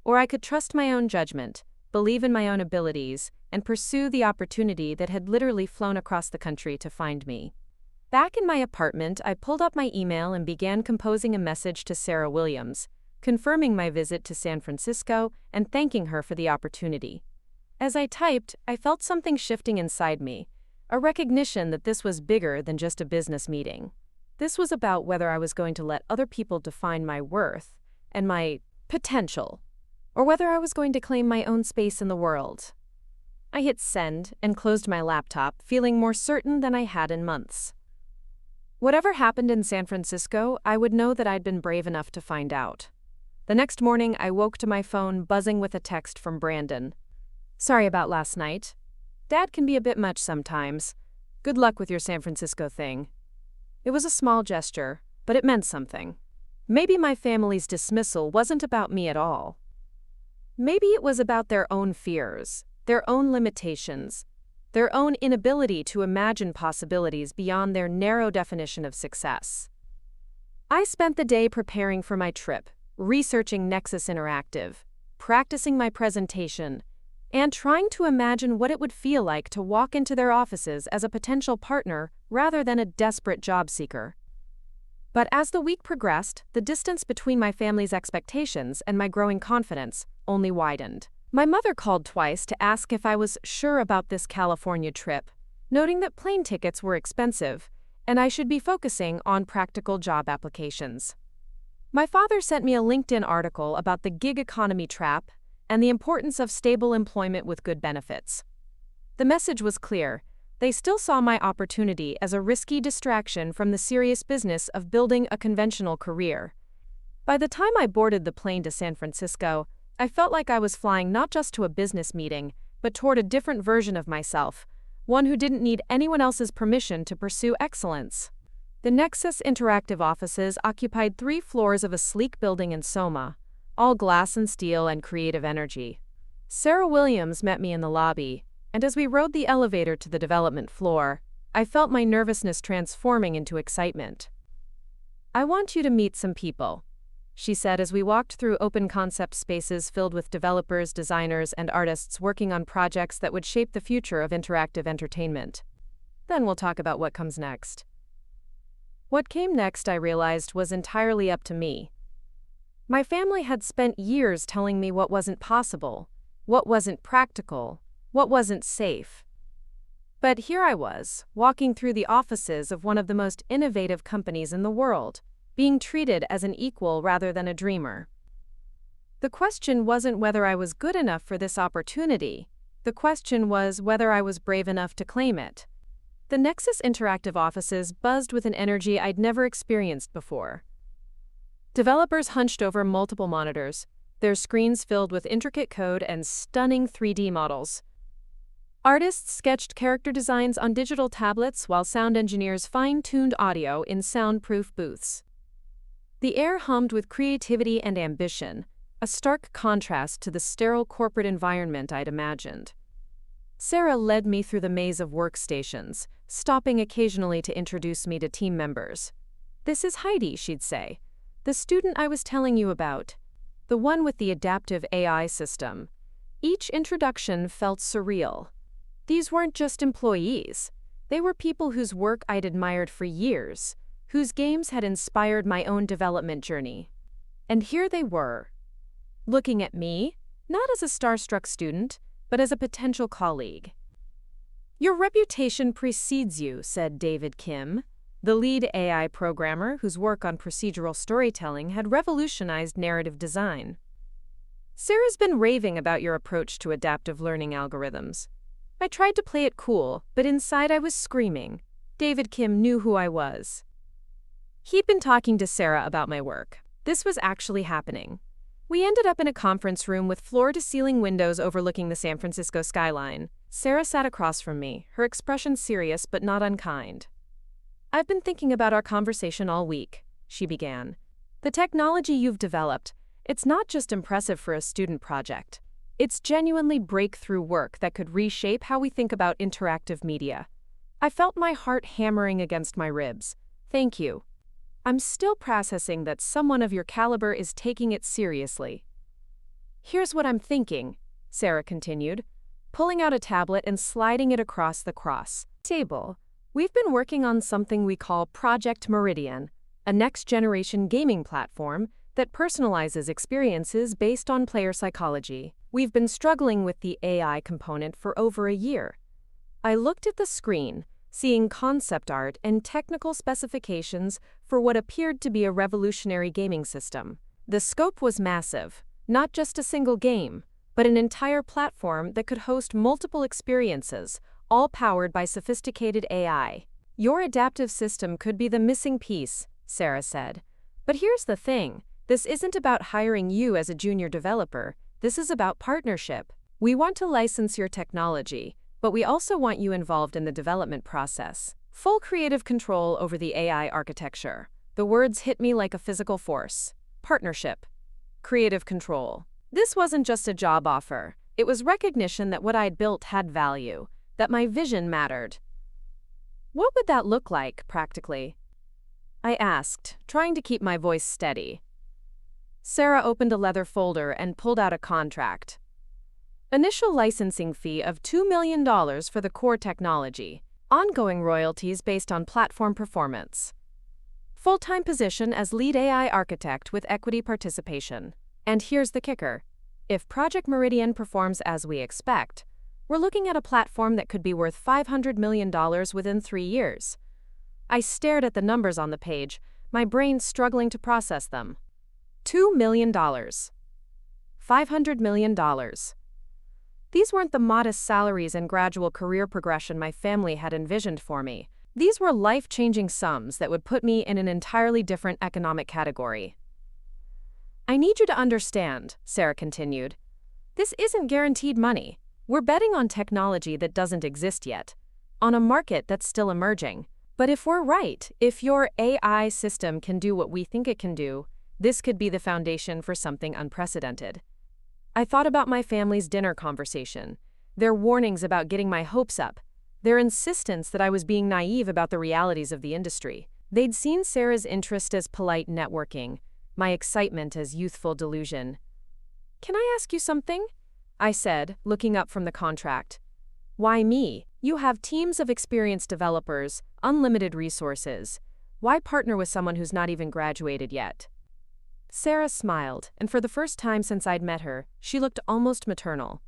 Or I could trust my own judgment, believe in my own abilities, and pursue the opportunity that had literally flown across the country to find me. Back in my apartment, I pulled up my email and began composing a message to Sarah Williams, confirming my visit to San Francisco and thanking her for the opportunity. As I typed, I felt something shifting inside me, a recognition that this was bigger than just a business meeting. This was about whether I was going to let other people define my worth and my potential, or whether I was going to claim my own space in the world. I hit send and closed my laptop, feeling more certain than I had in months. Whatever happened in San Francisco, I would know that I'd been brave enough to find out. The next morning, I woke to my phone buzzing with a text from Brandon. Sorry about last night. Dad can be a bit much sometimes. Good luck with your San Francisco thing. It was a small gesture, but it meant something. Maybe my family's dismissal wasn't about me at all. Maybe it was about their own fears, their own limitations, their own inability to imagine possibilities beyond their narrow definition of success. I spent the day preparing for my trip, researching Nexus Interactive, practicing my presentation, and trying to imagine what it would feel like to walk into their offices as a potential partner rather than a desperate job seeker. But as the week progressed, the distance between my family's expectations and my growing confidence only widened. My mother called twice to ask if I was sure about this California trip, noting that plane tickets were expensive, and I should be focusing on practical job applications. My father sent me a LinkedIn article about the gig economy trap and the importance of stable employment with good benefits. The message was clear. They still saw my opportunity as a risky distraction from the serious business of building a conventional career. By the time I boarded the plane to San Francisco, I felt like I was flying not just to a business meeting, but toward a different version of myself, one who didn't need anyone else's permission to pursue excellence. The Nexus Interactive offices occupied 3 floors of a sleek building in Soma, all glass and steel and creative energy. Sarah Williams met me in the lobby, and as we rode the elevator to the development floor, I felt my nervousness transforming into excitement. I want you to meet some people, she said as we walked through open concept spaces filled with developers, designers, and artists working on projects that would shape the future of interactive entertainment. Then we'll talk about what comes next. What came next, I realized, was entirely up to me. My family had spent years telling me what wasn't possible, what wasn't practical, what wasn't safe. But here I was, walking through the offices of one of the most innovative companies in the world, being treated as an equal rather than a dreamer. The question wasn't whether I was good enough for this opportunity. The question was whether I was brave enough to claim it. The Nexus Interactive offices buzzed with an energy I'd never experienced before. Developers hunched over multiple monitors, their screens filled with intricate code and stunning 3D models. Artists sketched character designs on digital tablets while sound engineers fine-tuned audio in soundproof booths. The air hummed with creativity and ambition, a stark contrast to the sterile corporate environment I'd imagined. Sarah led me through the maze of workstations, stopping occasionally to introduce me to team members. "This is Heidi," she'd say, "the student I was telling you about, the one with the adaptive AI system." Each introduction felt surreal. These weren't just employees. They were people whose work I'd admired for years, whose games had inspired my own development journey. And here they were, looking at me, not as a starstruck student, but as a potential colleague. "Your reputation precedes you," said David Kim, the lead AI programmer whose work on procedural storytelling had revolutionized narrative design. "Sarah's been raving about your approach to adaptive learning algorithms. I tried to play it cool, but inside I was screaming." David Kim knew who I was. He'd been talking to Sarah about my work. This was actually happening. We ended up in a conference room with floor-to-ceiling windows overlooking the San Francisco skyline. Sarah sat across from me, her expression serious but not unkind. "I've been thinking about our conversation all week," she began. "The technology you've developed, it's not just impressive for a student project. It's genuinely breakthrough work that could reshape how we think about interactive media." I felt my heart hammering against my ribs. "Thank you. I'm still processing that someone of your caliber is taking it seriously." "Here's what I'm thinking," Sarah continued, pulling out a tablet and sliding it across the cross table. "We've been working on something we call Project Meridian, a next-generation gaming platform that personalizes experiences based on player psychology. We've been struggling with the AI component for over a year." I looked at the screen, seeing concept art and technical specifications for what appeared to be a revolutionary gaming system. The scope was massive, not just a single game, but an entire platform that could host multiple experiences, all powered by sophisticated AI. "Your adaptive system could be the missing piece," Sarah said. "But here's the thing, this isn't about hiring you as a junior developer, this is about partnership. We want to license your technology, but we also want you involved in the development process. Full creative control over the AI architecture." The words hit me like a physical force. Partnership. Creative control. This wasn't just a job offer. It was recognition that what I'd built had value, that my vision mattered. "What would that look like, practically?" I asked, trying to keep my voice steady. Sarah opened a leather folder and pulled out a contract. "Initial licensing fee of $2 million for the core technology. Ongoing royalties based on platform performance. Full-time position as lead AI architect with equity participation. And here's the kicker. If Project Meridian performs as we expect, we're looking at a platform that could be worth $500 million within 3 years." I stared at the numbers on the page, my brain struggling to process them. $2 million. $500 million. These weren't the modest salaries and gradual career progression my family had envisioned for me. These were life-changing sums that would put me in an entirely different economic category. "I need you to understand," Sarah continued. "This isn't guaranteed money. We're betting on technology that doesn't exist yet, on a market that's still emerging. But if we're right, if your AI system can do what we think it can do, this could be the foundation for something unprecedented." I thought about my family's dinner conversation, their warnings about getting my hopes up, their insistence that I was being naive about the realities of the industry. They'd seen Sarah's interest as polite networking, my excitement as youthful delusion. "Can I ask you something?" I said, looking up from the contract. "Why me? You have teams of experienced developers, unlimited resources. Why partner with someone who's not even graduated yet?" Sarah smiled, and for the first time since I'd met her, she looked almost maternal.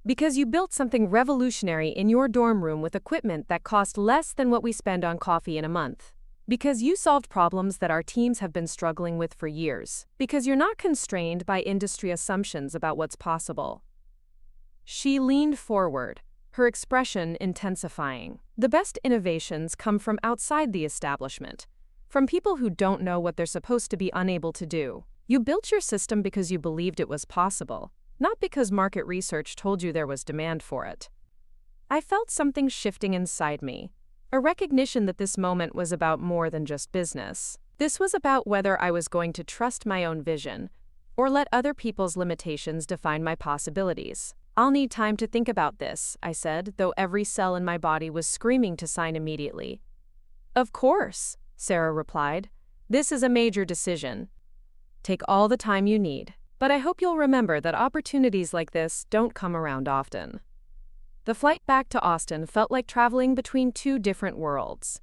"Because you built something revolutionary in your dorm room with equipment that cost less than what we spend on coffee in a month. Because you solved problems that our teams have been struggling with for years. Because you're not constrained by industry assumptions about what's possible." She leaned forward, her expression intensifying. "The best innovations come from outside the establishment, from people who don't know what they're supposed to be unable to do. You built your system because you believed it was possible, not because market research told you there was demand for it." I felt something shifting inside me, a recognition that this moment was about more than just business. This was about whether I was going to trust my own vision, or let other people's limitations define my possibilities. "I'll need time to think about this," I said, though every cell in my body was screaming to sign immediately. "Of course," Sarah replied. "This is a major decision. Take all the time you need. But I hope you'll remember that opportunities like this don't come around often." The flight back to Austin felt like traveling between two different worlds.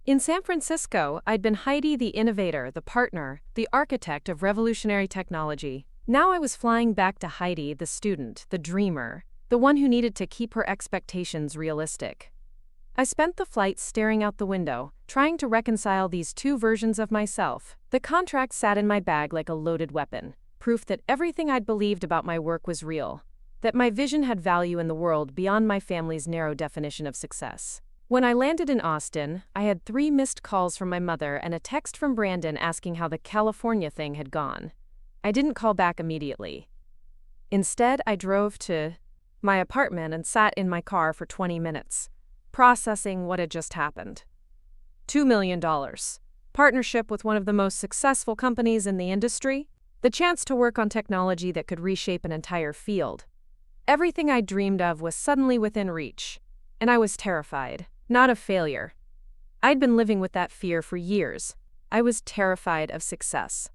In San Francisco, I'd been Heidi, the innovator, the partner, the architect of revolutionary technology. Now I was flying back to Heidi, the student, the dreamer, the one who needed to keep her expectations realistic. I spent the flight staring out the window, trying to reconcile these two versions of myself. The contract sat in my bag like a loaded weapon, proof that everything I'd believed about my work was real, that my vision had value in the world beyond my family's narrow definition of success. When I landed in Austin, I had 3 missed calls from my mother and a text from Brandon asking how the California thing had gone. I didn't call back immediately. Instead, I drove to my apartment and sat in my car for 20 minutes, processing what had just happened. $2 million. Partnership with one of the most successful companies in the industry. The chance to work on technology that could reshape an entire field. Everything I dreamed of was suddenly within reach, and I was terrified, not of failure. I'd been living with that fear for years. I was terrified of success,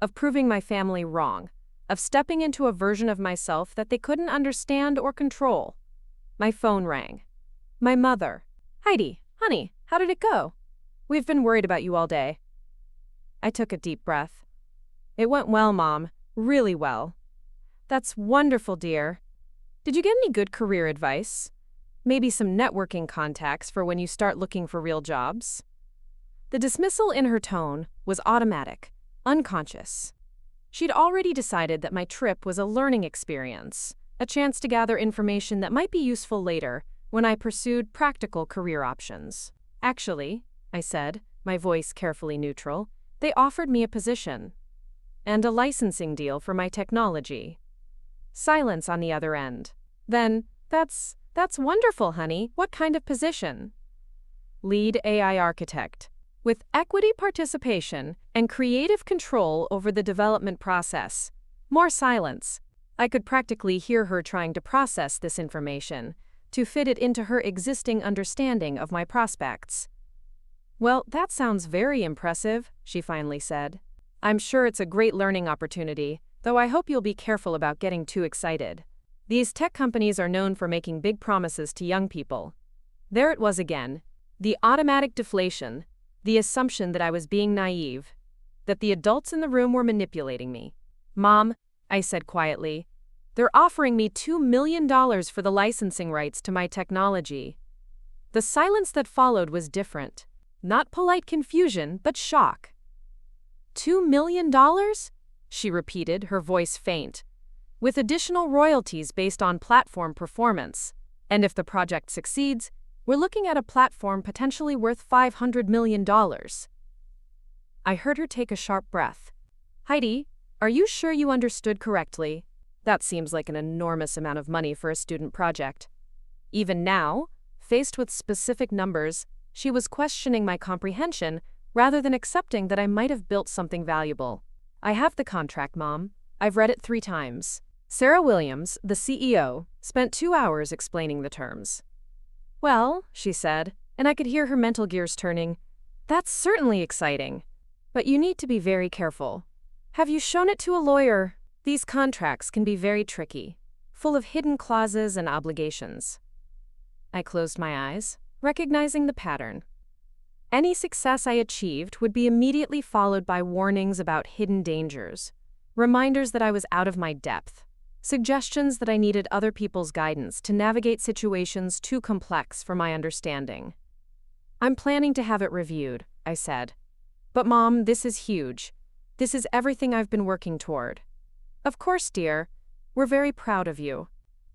of proving my family wrong, of stepping into a version of myself that they couldn't understand or control. My phone rang. My mother. "Heidi, honey, how did it go? We've been worried about you all day." I took a deep breath. "It went well, Mom. Really well." "That's wonderful, dear. Did you get any good career advice? Maybe some networking contacts for when you start looking for real jobs?" The dismissal in her tone was automatic, unconscious. She'd already decided that my trip was a learning experience, a chance to gather information that might be useful later when I pursued practical career options. "Actually," I said, my voice carefully neutral, "they offered me a position and a licensing deal for my technology." Silence on the other end. "Then, that's wonderful, honey. What kind of position?" "Lead AI architect, with equity participation and creative control over the development process." More silence. I could practically hear her trying to process this information, to fit it into her existing understanding of my prospects. "Well, that sounds very impressive," she finally said. "I'm sure it's a great learning opportunity, though I hope you'll be careful about getting too excited. These tech companies are known for making big promises to young people." There it was again. The automatic deflation, the assumption that I was being naive, that the adults in the room were manipulating me. "Mom," I said quietly, "they're offering me $2 million for the licensing rights to my technology." The silence that followed was different. Not polite confusion, but shock. $2 million? She repeated, her voice faint. "With additional royalties based on platform performance. And if the project succeeds, we're looking at a platform potentially worth $500 million. I heard her take a sharp breath. "Heidi, are you sure you understood correctly? That seems like an enormous amount of money for a student project." Even now, faced with specific numbers, she was questioning my comprehension rather than accepting that I might have built something valuable. "I have the contract, Mom. I've read it 3 times. Sarah Williams, the CEO, spent 2 hours explaining the terms." "Well," she said, and I could hear her mental gears turning, "that's certainly exciting. But you need to be very careful. Have you shown it to a lawyer? These contracts can be very tricky, full of hidden clauses and obligations." I closed my eyes, recognizing the pattern. Any success I achieved would be immediately followed by warnings about hidden dangers, reminders that I was out of my depth, suggestions that I needed other people's guidance to navigate situations too complex for my understanding. "I'm planning to have it reviewed," I said. "But Mom, this is huge. This is everything I've been working toward." "Of course, dear. We're very proud of you.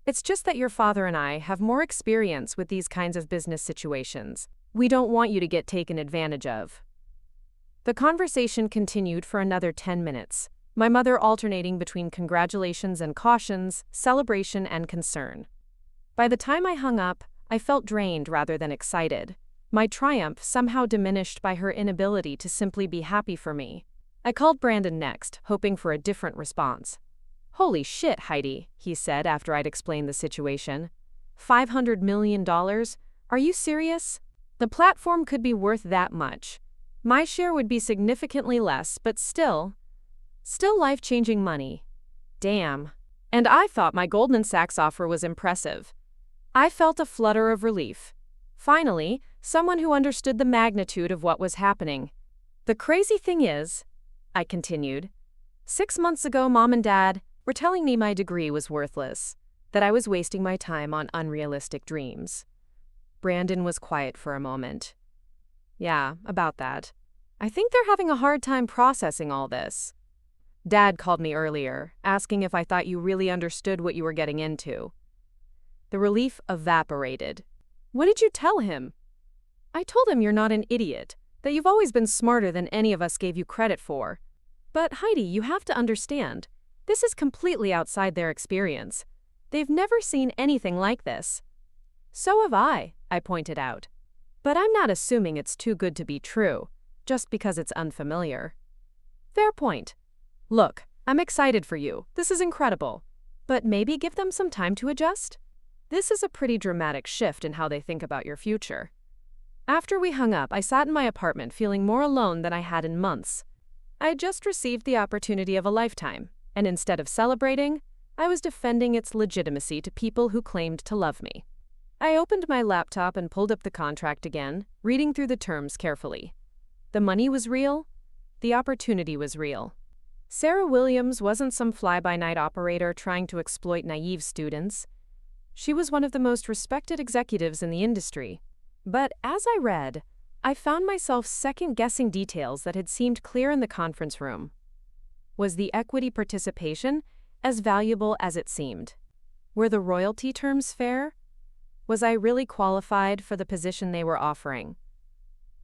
It's just that your father and I have more experience with these kinds of business situations. We don't want you to get taken advantage of." The conversation continued for another 10 minutes, my mother alternating between congratulations and cautions, celebration and concern. By the time I hung up, I felt drained rather than excited, my triumph somehow diminished by her inability to simply be happy for me. I called Brandon next, hoping for a different response. "Holy shit, Heidi," he said after I'd explained the situation. $500 million? Are you serious? The platform could be worth that much. My share would be significantly less, but still life-changing money. Damn. And I thought my Goldman Sachs offer was impressive. I felt a flutter of relief. Finally, someone who understood the magnitude of what was happening. "The crazy thing is," I continued, 6 months ago Mom and Dad were telling me my degree was worthless, that I was wasting my time on unrealistic dreams. Brandon was quiet for a moment. Yeah, about that. I think they're having a hard time processing all this. Dad called me earlier, asking if I thought you really understood what you were getting into. The relief evaporated. What did you tell him? I told him you're not an idiot, that you've always been smarter than any of us gave you credit for. But Heidi, you have to understand, this is completely outside their experience. They've never seen anything like this. So have I pointed out. But I'm not assuming it's too good to be true, just because it's unfamiliar. Fair point. Look, I'm excited for you. This is incredible. But maybe give them some time to adjust? This is a pretty dramatic shift in how they think about your future. After we hung up, I sat in my apartment feeling more alone than I had in months. I had just received the opportunity of a lifetime, and instead of celebrating, I was defending its legitimacy to people who claimed to love me. I opened my laptop and pulled up the contract again, reading through the terms carefully. The money was real. The opportunity was real. Sarah Williams wasn't some fly-by-night operator trying to exploit naive students. She was one of the most respected executives in the industry. But as I read, I found myself second-guessing details that had seemed clear in the conference room. Was the equity participation as valuable as it seemed? Were the royalty terms fair? Was I really qualified for the position they were offering?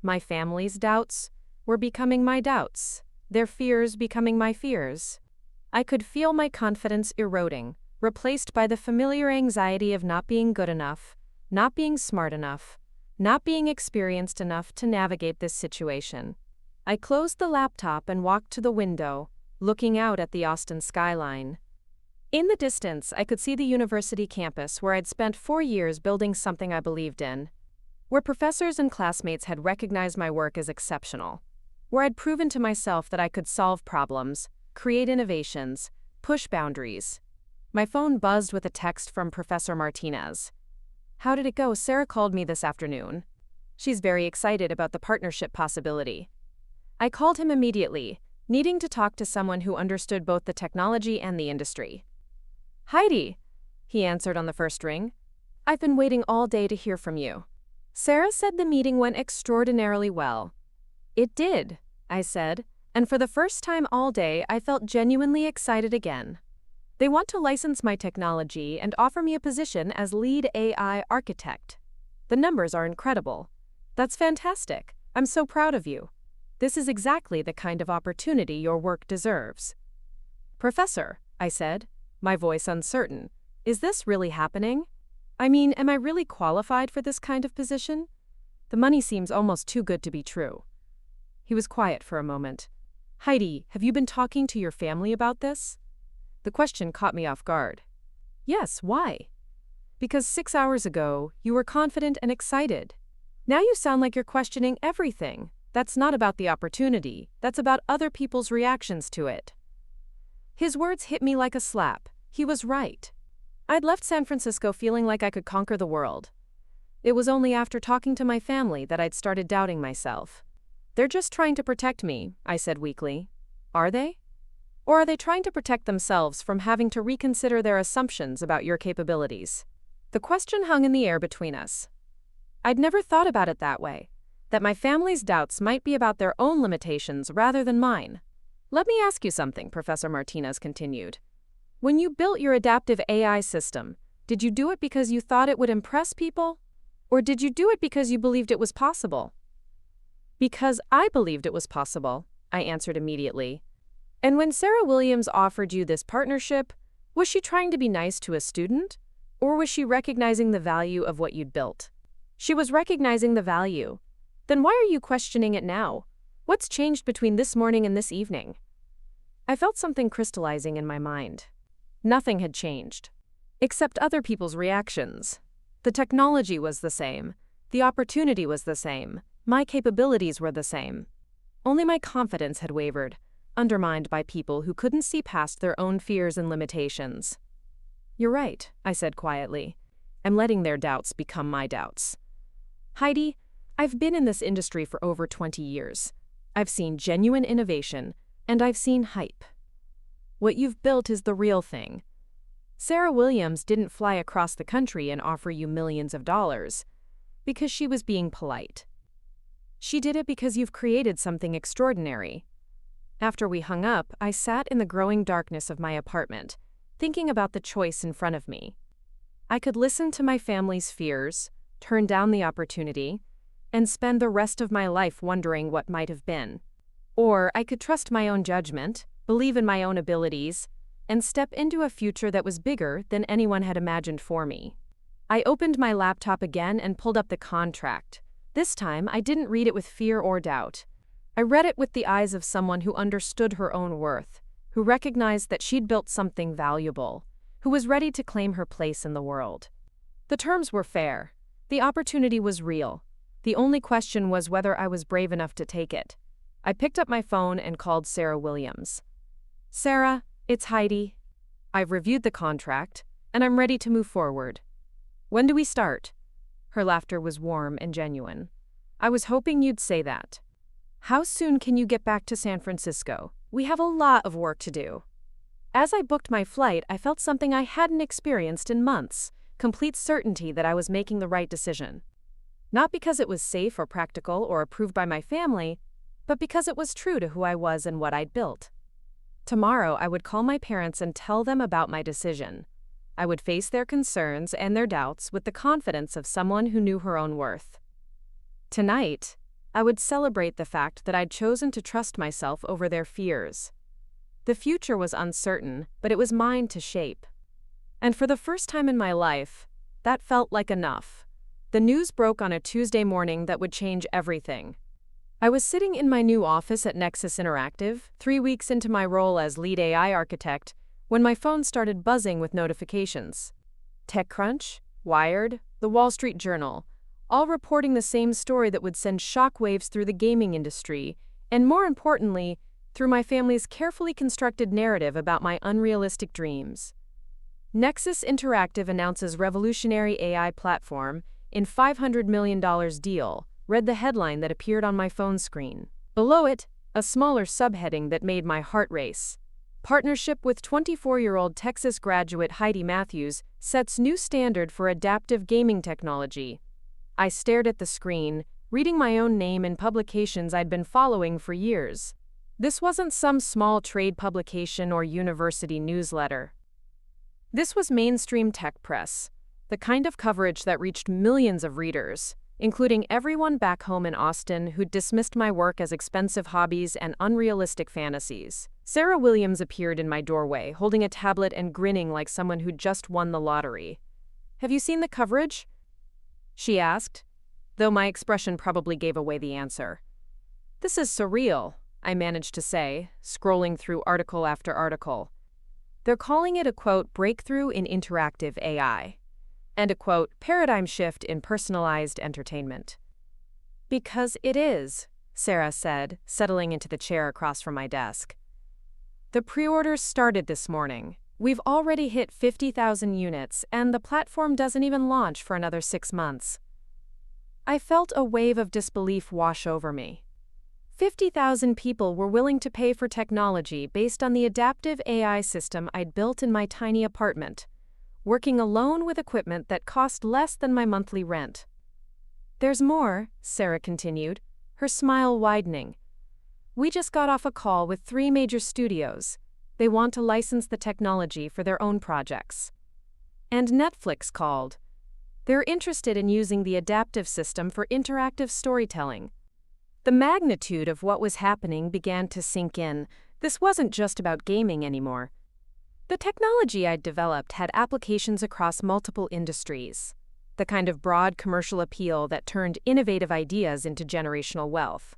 My family's doubts were becoming my doubts, their fears becoming my fears. I could feel my confidence eroding, replaced by the familiar anxiety of not being good enough, not being smart enough, not being experienced enough to navigate this situation. I closed the laptop and walked to the window, looking out at the Austin skyline. In the distance, I could see the university campus where I'd spent 4 years building something I believed in, where professors and classmates had recognized my work as exceptional, where I'd proven to myself that I could solve problems, create innovations, push boundaries. My phone buzzed with a text from Professor Martinez. How did it go? Sarah called me this afternoon. She's very excited about the partnership possibility. I called him immediately, needing to talk to someone who understood both the technology and the industry. Heidi, he answered on the first ring. I've been waiting all day to hear from you. Sarah said the meeting went extraordinarily well. It did, I said, and for the first time all day I felt genuinely excited again. They want to license my technology and offer me a position as lead AI architect. The numbers are incredible. That's fantastic. I'm so proud of you. This is exactly the kind of opportunity your work deserves. Professor, I said, my voice uncertain, is this really happening? I mean, am I really qualified for this kind of position? The money seems almost too good to be true. He was quiet for a moment. Heidi, have you been talking to your family about this? The question caught me off guard. Yes, why? Because 6 hours ago, you were confident and excited. Now you sound like you're questioning everything. That's not about the opportunity, that's about other people's reactions to it. His words hit me like a slap. He was right. I'd left San Francisco feeling like I could conquer the world. It was only after talking to my family that I'd started doubting myself. They're just trying to protect me, I said weakly. Are they? Or are they trying to protect themselves from having to reconsider their assumptions about your capabilities? The question hung in the air between us. I'd never thought about it that way, that my family's doubts might be about their own limitations rather than mine. Let me ask you something, Professor Martinez continued. When you built your adaptive AI system, did you do it because you thought it would impress people? Or did you do it because you believed it was possible? Because I believed it was possible, I answered immediately. And when Sarah Williams offered you this partnership, was she trying to be nice to a student? Or was she recognizing the value of what you'd built? She was recognizing the value. Then why are you questioning it now? What's changed between this morning and this evening? I felt something crystallizing in my mind. Nothing had changed. Except other people's reactions. The technology was the same. The opportunity was the same. My capabilities were the same. Only my confidence had wavered, undermined by people who couldn't see past their own fears and limitations. You're right, I said quietly. I'm letting their doubts become my doubts. Heidi, I've been in this industry for over 20 years. I've seen genuine innovation, and I've seen hype. What you've built is the real thing. Sarah Williams didn't fly across the country and offer you millions of dollars because she was being polite. She did it because you've created something extraordinary. After we hung up, I sat in the growing darkness of my apartment, thinking about the choice in front of me. I could listen to my family's fears, turn down the opportunity, and spend the rest of my life wondering what might have been. Or I could trust my own judgment, believe in my own abilities, and step into a future that was bigger than anyone had imagined for me. I opened my laptop again and pulled up the contract. This time, I didn't read it with fear or doubt. I read it with the eyes of someone who understood her own worth, who recognized that she'd built something valuable, who was ready to claim her place in the world. The terms were fair. The opportunity was real. The only question was whether I was brave enough to take it. I picked up my phone and called Sarah Williams. "Sarah, it's Heidi. I've reviewed the contract, and I'm ready to move forward. When do we start?" Her laughter was warm and genuine. "I was hoping you'd say that. How soon can you get back to San Francisco? We have a lot of work to do." As I booked my flight, I felt something I hadn't experienced in months, complete certainty that I was making the right decision. Not because it was safe or practical or approved by my family, but because it was true to who I was and what I'd built. Tomorrow, I would call my parents and tell them about my decision. I would face their concerns and their doubts with the confidence of someone who knew her own worth. Tonight, I would celebrate the fact that I'd chosen to trust myself over their fears. The future was uncertain, but it was mine to shape. And for the first time in my life, that felt like enough. The news broke on a Tuesday morning that would change everything. I was sitting in my new office at Nexus Interactive, 3 weeks into my role as lead AI architect, when my phone started buzzing with notifications. TechCrunch, Wired, The Wall Street Journal, all reporting the same story that would send shockwaves through the gaming industry, and more importantly, through my family's carefully constructed narrative about my unrealistic dreams. Nexus Interactive announces revolutionary AI platform in $500 million deal, read the headline that appeared on my phone screen. Below it, a smaller subheading that made my heart race. Partnership with 24-year-old Texas graduate Heidi Matthews sets new standard for adaptive gaming technology. I stared at the screen, reading my own name in publications I'd been following for years. This wasn't some small trade publication or university newsletter. This was mainstream tech press, the kind of coverage that reached millions of readers, including everyone back home in Austin who'd dismissed my work as expensive hobbies and unrealistic fantasies. Sarah Williams appeared in my doorway, holding a tablet and grinning like someone who'd just won the lottery. "Have you seen the coverage?" she asked, though my expression probably gave away the answer. "This is surreal," I managed to say, scrolling through article after article. They're calling it a, quote, breakthrough in interactive AI, and a, quote, paradigm shift in personalized entertainment. "Because it is," Sarah said, settling into the chair across from my desk. "The pre-orders started this morning. We've already hit 50,000 units, and the platform doesn't even launch for another 6 months." I felt a wave of disbelief wash over me. 50,000 people were willing to pay for technology based on the adaptive AI system I'd built in my tiny apartment, working alone with equipment that cost less than my monthly rent. "There's more," Sarah continued, her smile widening. "We just got off a call with 3 major studios. They want to license the technology for their own projects. And Netflix called. They're interested in using the adaptive system for interactive storytelling." The magnitude of what was happening began to sink in. This wasn't just about gaming anymore. The technology I'd developed had applications across multiple industries, the kind of broad commercial appeal that turned innovative ideas into generational wealth.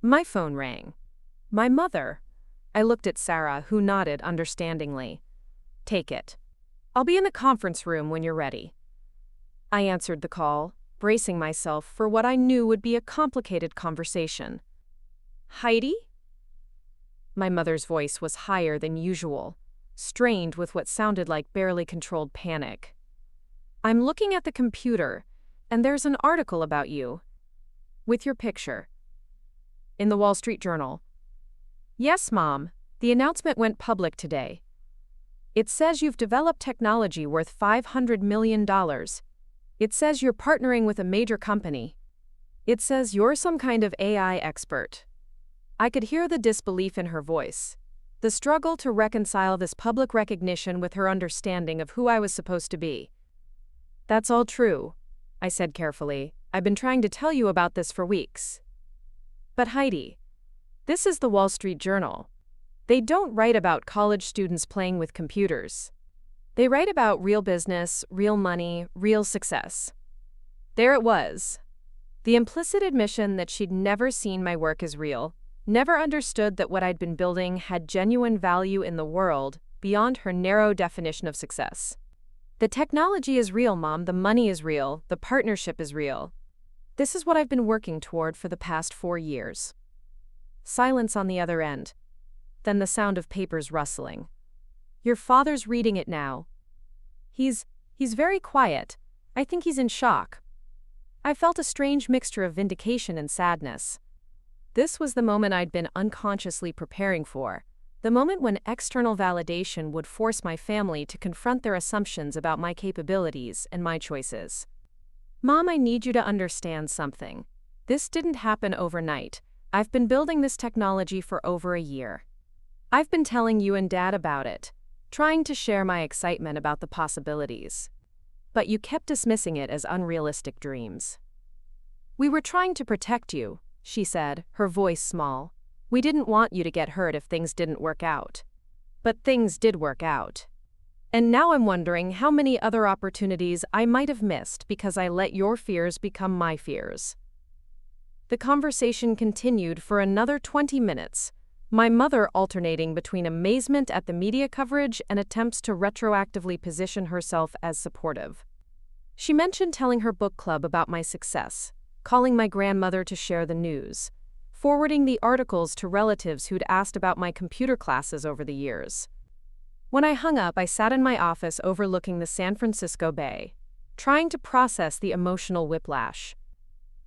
My phone rang. My mother. I looked at Sarah, who nodded understandingly. "Take it. I'll be in the conference room when you're ready." I answered the call, bracing myself for what I knew would be a complicated conversation. "Heidi?" My mother's voice was higher than usual, strained with what sounded like barely controlled panic. "I'm looking at the computer, and there's an article about you. With your picture. In the Wall Street Journal." "Yes, Mom. The announcement went public today." It says you've developed technology worth $500 million. It says you're partnering with a major company. It says you're some kind of AI expert. I could hear the disbelief in her voice, the struggle to reconcile this public recognition with her understanding of who I was supposed to be. That's all true, I said carefully. I've been trying to tell you about this for weeks. But Heidi, this is the Wall Street Journal. They don't write about college students playing with computers. They write about real business, real money, real success. There it was. The implicit admission that she'd never seen my work as real, never understood that what I'd been building had genuine value in the world beyond her narrow definition of success. The technology is real, Mom. The money is real. The partnership is real. This is what I've been working toward for the past 4 years. Silence on the other end. Then the sound of papers rustling. Your father's reading it now. He's very quiet. I think he's in shock. I felt a strange mixture of vindication and sadness. This was the moment I'd been unconsciously preparing for, the moment when external validation would force my family to confront their assumptions about my capabilities and my choices. Mom, I need you to understand something. This didn't happen overnight. I've been building this technology for over a year. I've been telling you and Dad about it, trying to share my excitement about the possibilities. But you kept dismissing it as unrealistic dreams. We were trying to protect you, she said, her voice small. We didn't want you to get hurt if things didn't work out. But things did work out. And now I'm wondering how many other opportunities I might have missed because I let your fears become my fears. The conversation continued for another 20 minutes, my mother alternating between amazement at the media coverage and attempts to retroactively position herself as supportive. She mentioned telling her book club about my success, calling my grandmother to share the news, forwarding the articles to relatives who'd asked about my computer classes over the years. When I hung up, I sat in my office overlooking the San Francisco Bay, trying to process the emotional whiplash.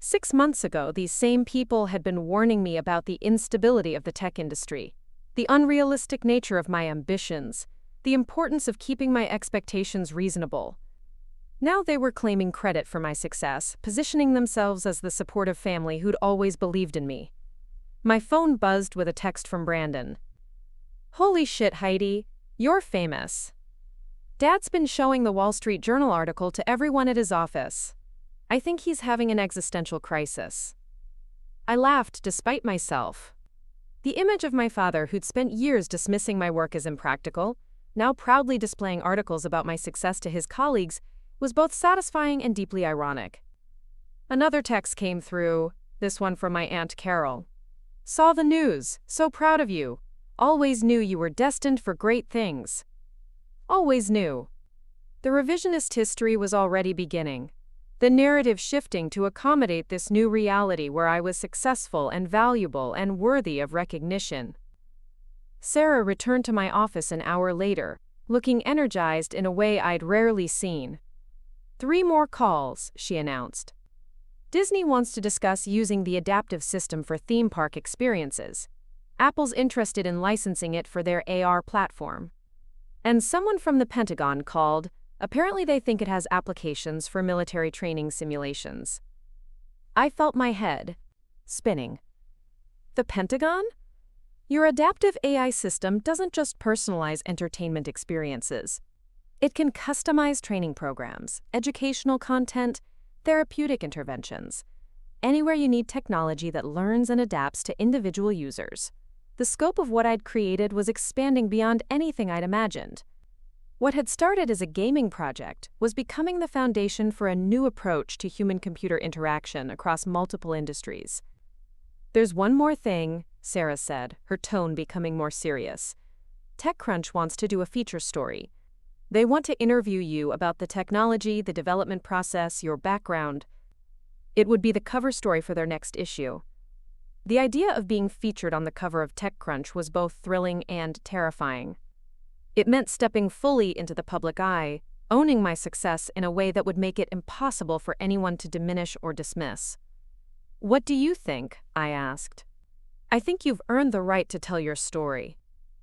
6 months ago, these same people had been warning me about the instability of the tech industry, the unrealistic nature of my ambitions, the importance of keeping my expectations reasonable. Now they were claiming credit for my success, positioning themselves as the supportive family who'd always believed in me. My phone buzzed with a text from Brandon. Holy shit, Heidi, you're famous. Dad's been showing the Wall Street Journal article to everyone at his office. I think he's having an existential crisis. I laughed despite myself. The image of my father, who'd spent years dismissing my work as impractical, now proudly displaying articles about my success to his colleagues, was both satisfying and deeply ironic. Another text came through, this one from my Aunt Carol. Saw the news, so proud of you. Always knew you were destined for great things. Always knew. The revisionist history was already beginning. The narrative shifting to accommodate this new reality where I was successful and valuable and worthy of recognition. Sarah returned to my office an hour later, looking energized in a way I'd rarely seen. 3 more calls, she announced. Disney wants to discuss using the adaptive system for theme park experiences. Apple's interested in licensing it for their AR platform. And someone from the Pentagon called. Apparently they think it has applications for military training simulations. I felt my head spinning. The Pentagon? Your adaptive AI system doesn't just personalize entertainment experiences. It can customize training programs, educational content, therapeutic interventions. Anywhere you need technology that learns and adapts to individual users. The scope of what I'd created was expanding beyond anything I'd imagined. What had started as a gaming project was becoming the foundation for a new approach to human-computer interaction across multiple industries. There's one more thing, Sarah said, her tone becoming more serious. TechCrunch wants to do a feature story. They want to interview you about the technology, the development process, your background. It would be the cover story for their next issue. The idea of being featured on the cover of TechCrunch was both thrilling and terrifying. It meant stepping fully into the public eye, owning my success in a way that would make it impossible for anyone to diminish or dismiss. What do you think? I asked. I think you've earned the right to tell your story.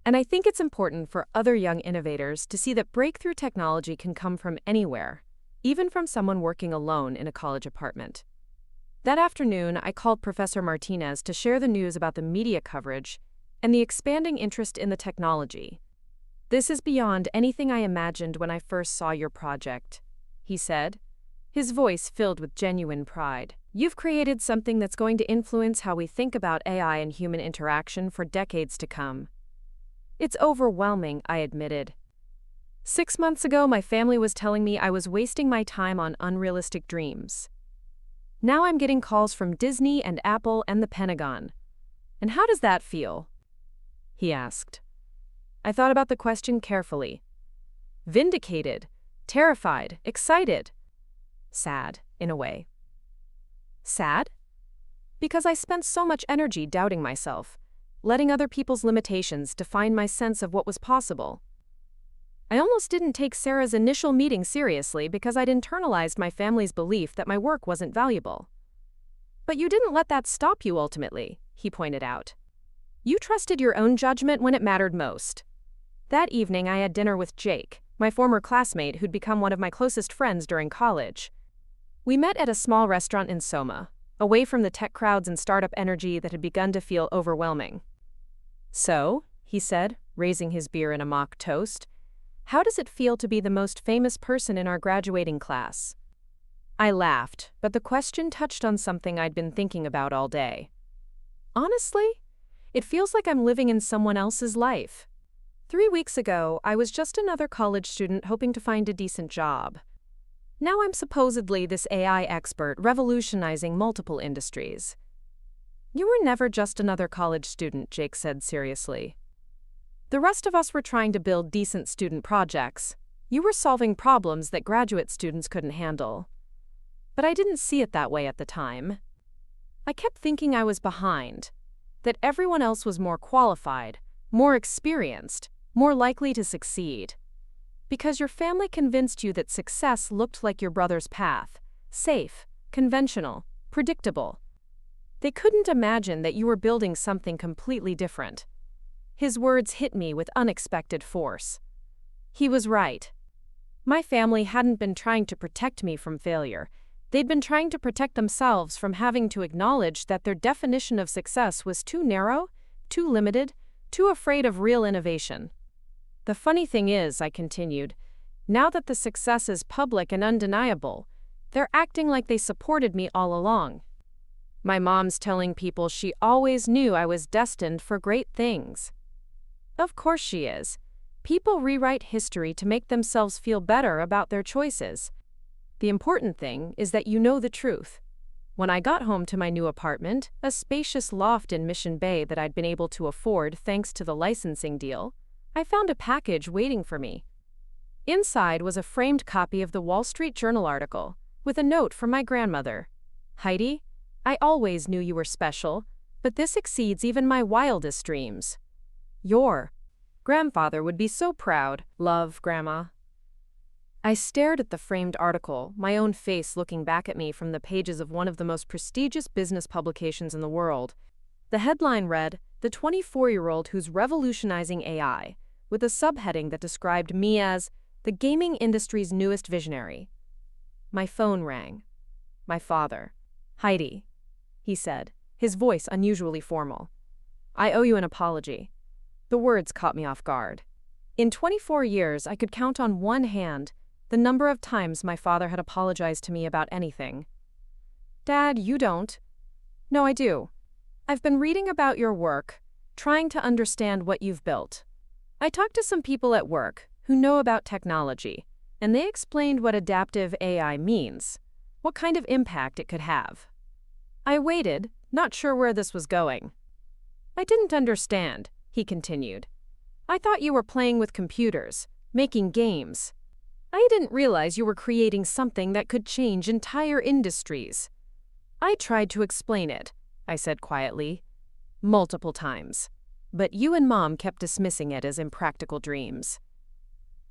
And I think it's important for other young innovators to see that breakthrough technology can come from anywhere, even from someone working alone in a college apartment. That afternoon, I called Professor Martinez to share the news about the media coverage and the expanding interest in the technology. "This is beyond anything I imagined when I first saw your project," he said, his voice filled with genuine pride. "You've created something that's going to influence how we think about AI and human interaction for decades to come." "It's overwhelming," I admitted. 6 months ago, my family was telling me I was wasting my time on unrealistic dreams. Now I'm getting calls from Disney and Apple and the Pentagon. And how does that feel?" he asked. I thought about the question carefully. Vindicated, terrified, excited. Sad, in a way. Sad? Because I spent so much energy doubting myself, letting other people's limitations define my sense of what was possible. I almost didn't take Sarah's initial meeting seriously because I'd internalized my family's belief that my work wasn't valuable. "But you didn't let that stop you ultimately," he pointed out. "You trusted your own judgment when it mattered most." That evening I had dinner with Jake, my former classmate who'd become one of my closest friends during college. We met at a small restaurant in Soma, away from the tech crowds and startup energy that had begun to feel overwhelming. "So," he said, raising his beer in a mock toast, "how does it feel to be the most famous person in our graduating class?" I laughed, but the question touched on something I'd been thinking about all day. Honestly, it feels like I'm living in someone else's life. 3 weeks ago, I was just another college student hoping to find a decent job. Now I'm supposedly this AI expert revolutionizing multiple industries. "You were never just another college student," Jake said seriously. "The rest of us were trying to build decent student projects. You were solving problems that graduate students couldn't handle." But I didn't see it that way at the time. I kept thinking I was behind, that everyone else was more qualified, more experienced, more likely to succeed. Because your family convinced you that success looked like your brother's path, safe, conventional, predictable. They couldn't imagine that you were building something completely different. His words hit me with unexpected force. He was right. My family hadn't been trying to protect me from failure. They'd been trying to protect themselves from having to acknowledge that their definition of success was too narrow, too limited, too afraid of real innovation. "The funny thing is," I continued, "now that the success is public and undeniable, they're acting like they supported me all along. My mom's telling people she always knew I was destined for great things." Of course she is. People rewrite history to make themselves feel better about their choices. The important thing is that you know the truth. When I got home to my new apartment, a spacious loft in Mission Bay that I'd been able to afford thanks to the licensing deal, I found a package waiting for me. Inside was a framed copy of the Wall Street Journal article, with a note from my grandmother. "Heidi, I always knew you were special, but this exceeds even my wildest dreams. Your grandfather would be so proud. Love, Grandma." I stared at the framed article, my own face looking back at me from the pages of one of the most prestigious business publications in the world. The headline read, "The 24-year-old who's revolutionizing AI," with a subheading that described me as the gaming industry's newest visionary. My phone rang. My father. "Heidi," he said, his voice unusually formal. "I owe you an apology." The words caught me off guard. In 24 years, I could count on one hand the number of times my father had apologized to me about anything. "Dad, you don't." "No, I do. I've been reading about your work, trying to understand what you've built. I talked to some people at work who know about technology, and they explained what adaptive AI means, what kind of impact it could have." I waited, not sure where this was going. "I didn't understand," he continued. "I thought you were playing with computers, making games. I didn't realize you were creating something that could change entire industries." I tried to explain it, I said quietly, multiple times. But you and Mom kept dismissing it as impractical dreams.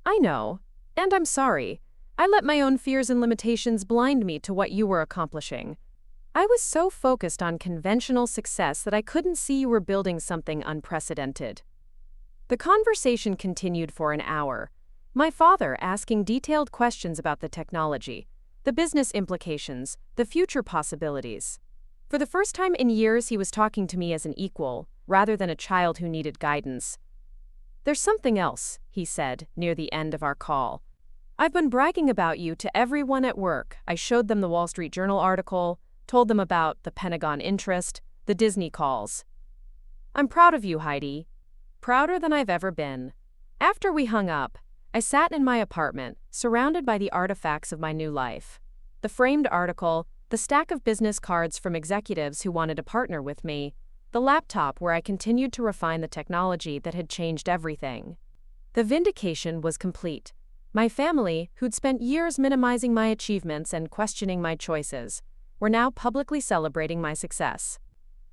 "I know, and I'm sorry. I let my own fears and limitations blind me to what you were accomplishing. I was so focused on conventional success that I couldn't see you were building something unprecedented." The conversation continued for an hour, my father asking detailed questions about the technology, the business implications, the future possibilities. For the first time in years, he was talking to me as an equal, rather than a child who needed guidance. "There's something else," he said, near the end of our call. "I've been bragging about you to everyone at work." I showed them the Wall Street Journal article, told them about the Pentagon interest, the Disney calls. "I'm proud of you, Heidi. Prouder than I've ever been." After we hung up, I sat in my apartment, surrounded by the artifacts of my new life. The framed article, the stack of business cards from executives who wanted to partner with me, the laptop where I continued to refine the technology that had changed everything. The vindication was complete. My family, who'd spent years minimizing my achievements and questioning my choices, were now publicly celebrating my success.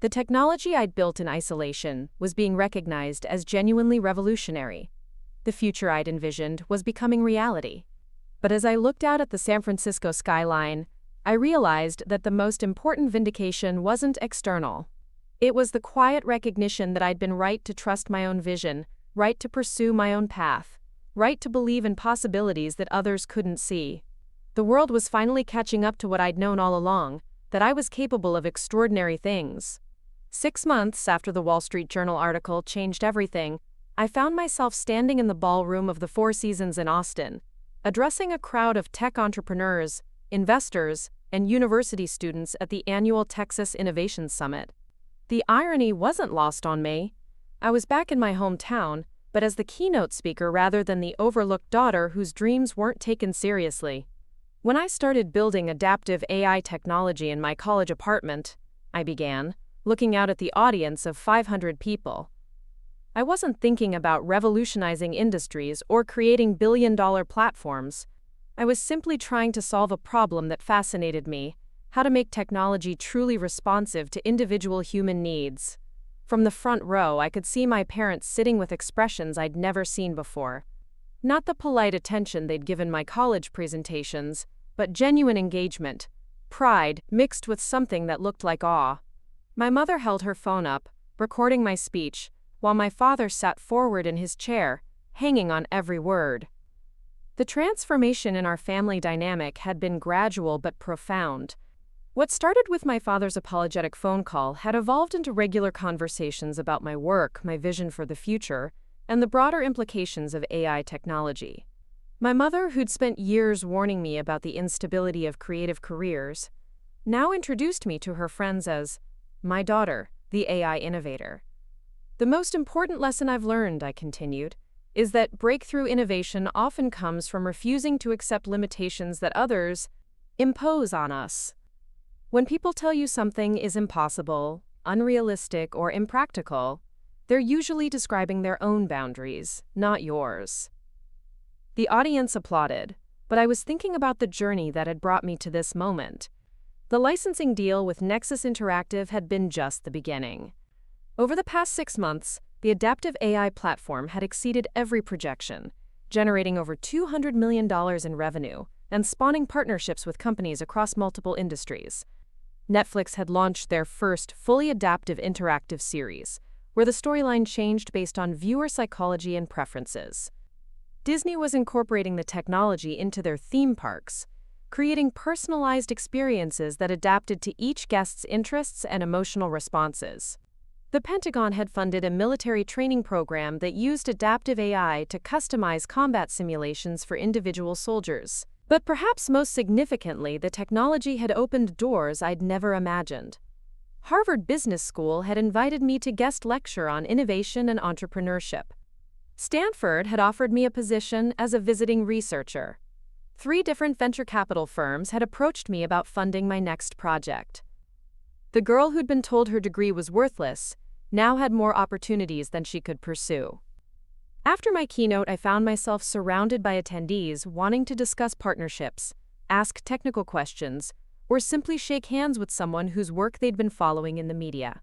The technology I'd built in isolation was being recognized as genuinely revolutionary. The future I'd envisioned was becoming reality. But as I looked out at the San Francisco skyline, I realized that the most important vindication wasn't external. It was the quiet recognition that I'd been right to trust my own vision, right to pursue my own path, right to believe in possibilities that others couldn't see. The world was finally catching up to what I'd known all along, that I was capable of extraordinary things. 6 months after the Wall Street Journal article changed everything, I found myself standing in the ballroom of the Four Seasons in Austin, addressing a crowd of tech entrepreneurs, investors, and university students at the annual Texas Innovation Summit. The irony wasn't lost on me. I was back in my hometown, but as the keynote speaker rather than the overlooked daughter whose dreams weren't taken seriously. When I started building adaptive AI technology in my college apartment, I began, looking out at the audience of 500 people. I wasn't thinking about revolutionizing industries or creating billion-dollar platforms. I was simply trying to solve a problem that fascinated me: how to make technology truly responsive to individual human needs. From the front row, I could see my parents sitting with expressions I'd never seen before. Not the polite attention they'd given my college presentations, but genuine engagement, pride mixed with something that looked like awe. My mother held her phone up, recording my speech, while my father sat forward in his chair, hanging on every word. The transformation in our family dynamic had been gradual but profound. What started with my father's apologetic phone call had evolved into regular conversations about my work, my vision for the future, and the broader implications of AI technology. My mother, who'd spent years warning me about the instability of creative careers, now introduced me to her friends as my daughter, the AI innovator. "The most important lesson I've learned," I continued, "is that breakthrough innovation often comes from refusing to accept limitations that others impose on us. When people tell you something is impossible, unrealistic, or impractical, they're usually describing their own boundaries, not yours." The audience applauded, but I was thinking about the journey that had brought me to this moment. The licensing deal with Nexus Interactive had been just the beginning. Over the past 6 months, the adaptive AI platform had exceeded every projection, generating over $200 million in revenue and spawning partnerships with companies across multiple industries. Netflix had launched their first fully adaptive interactive series, where the storyline changed based on viewer psychology and preferences. Disney was incorporating the technology into their theme parks, creating personalized experiences that adapted to each guest's interests and emotional responses. The Pentagon had funded a military training program that used adaptive AI to customize combat simulations for individual soldiers. But perhaps most significantly, the technology had opened doors I'd never imagined. Harvard Business School had invited me to guest lecture on innovation and entrepreneurship. Stanford had offered me a position as a visiting researcher. 3 different venture capital firms had approached me about funding my next project. The girl who'd been told her degree was worthless now had more opportunities than she could pursue. After my keynote, I found myself surrounded by attendees wanting to discuss partnerships, ask technical questions, or simply shake hands with someone whose work they'd been following in the media.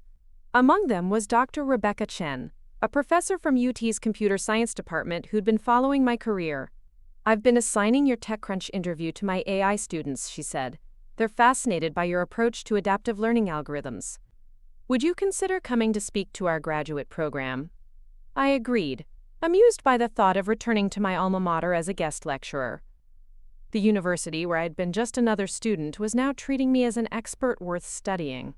Among them was Dr. Rebecca Chen, a professor from UT's computer science department who'd been following my career. "I've been assigning your TechCrunch interview to my AI students," she said. "They're fascinated by your approach to adaptive learning algorithms. Would you consider coming to speak to our graduate program?" I agreed. amused by the thought of returning to my alma mater as a guest lecturer. The university where I'd been just another student was now treating me as an expert worth studying.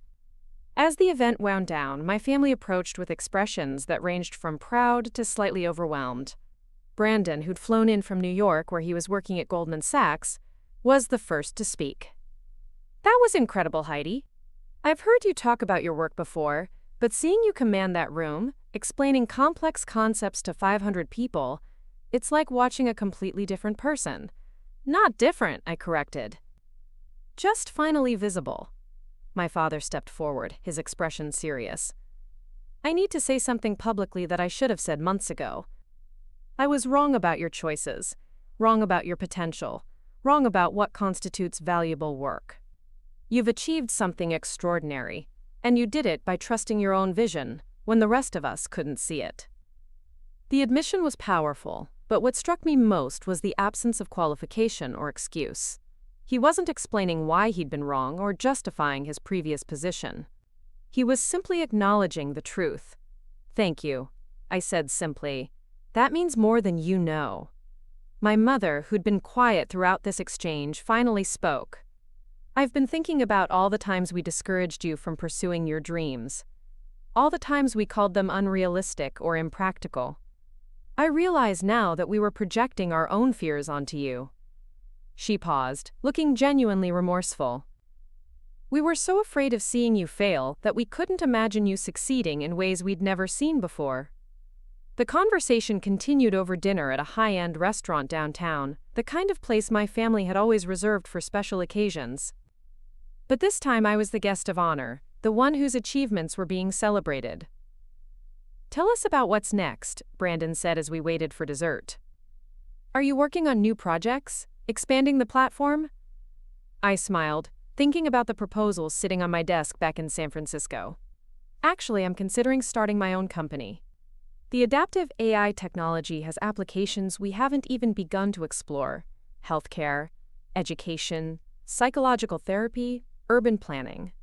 As the event wound down, my family approached with expressions that ranged from proud to slightly overwhelmed. Brandon, who'd flown in from New York where he was working at Goldman Sachs, was the first to speak. "That was incredible, Heidi. I've heard you talk about your work before, but seeing you command that room, explaining complex concepts to 500 people, it's like watching a completely different person." "Not different," I corrected. "Just finally visible." My father stepped forward, his expression serious. "I need to say something publicly that I should have said months ago. I was wrong about your choices, wrong about your potential, wrong about what constitutes valuable work. You've achieved something extraordinary, and you did it by trusting your own vision when the rest of us couldn't see it." The admission was powerful, but what struck me most was the absence of qualification or excuse. He wasn't explaining why he'd been wrong or justifying his previous position. He was simply acknowledging the truth. "Thank you," I said simply. "That means more than you know." My mother, who'd been quiet throughout this exchange, finally spoke. "I've been thinking about all the times we discouraged you from pursuing your dreams. All the times we called them unrealistic or impractical. I realize now that we were projecting our own fears onto you." She paused, looking genuinely remorseful. "We were so afraid of seeing you fail that we couldn't imagine you succeeding in ways we'd never seen before." The conversation continued over dinner at a high-end restaurant downtown, the kind of place my family had always reserved for special occasions. But this time I was the guest of honor, the one whose achievements were being celebrated. "Tell us about what's next," Brandon said as we waited for dessert. "Are you working on new projects? Expanding the platform?" I smiled, thinking about the proposals sitting on my desk back in San Francisco. "Actually, I'm considering starting my own company. The adaptive AI technology has applications we haven't even begun to explore: healthcare, education, psychological therapy, urban planning.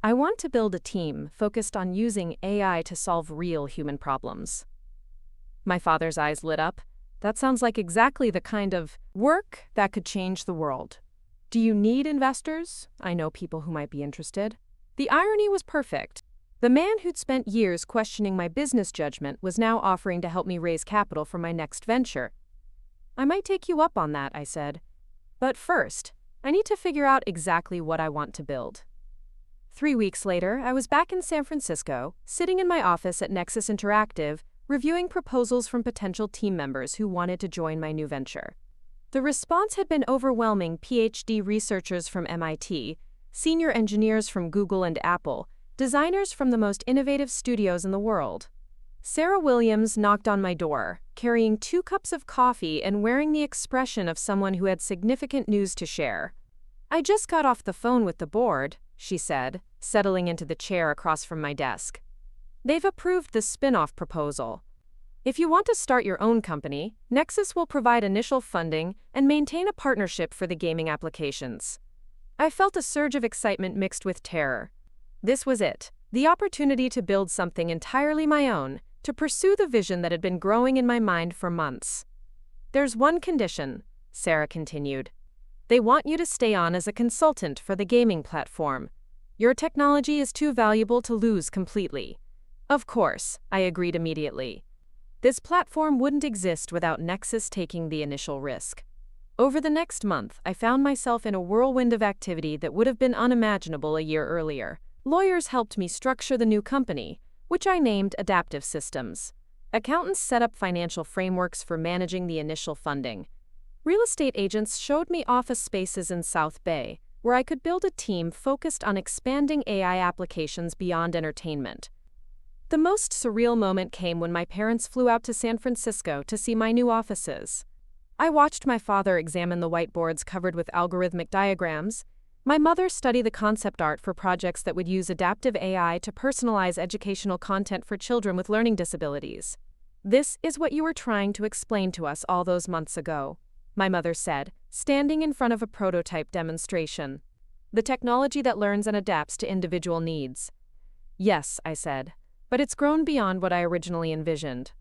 I want to build a team focused on using AI to solve real human problems." My father's eyes lit up. "That sounds like exactly the kind of work that could change the world. Do you need investors? I know people who might be interested." The irony was perfect. The man who'd spent years questioning my business judgment was now offering to help me raise capital for my next venture. "I might take you up on that," I said. "But first, I need to figure out exactly what I want to build." 3 weeks later, I was back in San Francisco, sitting in my office at Nexus Interactive, reviewing proposals from potential team members who wanted to join my new venture. The response had been overwhelming: PhD researchers from MIT, senior engineers from Google and Apple, designers from the most innovative studios in the world. Sarah Williams knocked on my door, carrying 2 cups of coffee and wearing the expression of someone who had significant news to share. "I just got off the phone with the board," she said, settling into the chair across from my desk. "They've approved the spin-off proposal. If you want to start your own company, Nexus will provide initial funding and maintain a partnership for the gaming applications." I felt a surge of excitement mixed with terror. This was it, the opportunity to build something entirely my own, to pursue the vision that had been growing in my mind for months. "There's one condition," Sarah continued. "They want you to stay on as a consultant for the gaming platform. Your technology is too valuable to lose completely." Of course, I agreed immediately. This platform wouldn't exist without Nexus taking the initial risk. Over the next month, I found myself in a whirlwind of activity that would have been unimaginable a year earlier. Lawyers helped me structure the new company, which I named Adaptive Systems. Accountants set up financial frameworks for managing the initial funding. Real estate agents showed me office spaces in South Bay, where I could build a team focused on expanding AI applications beyond entertainment. The most surreal moment came when my parents flew out to San Francisco to see my new offices. I watched my father examine the whiteboards covered with algorithmic diagrams, my mother study the concept art for projects that would use adaptive AI to personalize educational content for children with learning disabilities. "This is what you were trying to explain to us all those months ago," my mother said, standing in front of a prototype demonstration. "The technology that learns and adapts to individual needs." "Yes," I said, "but it's grown beyond what I originally envisioned."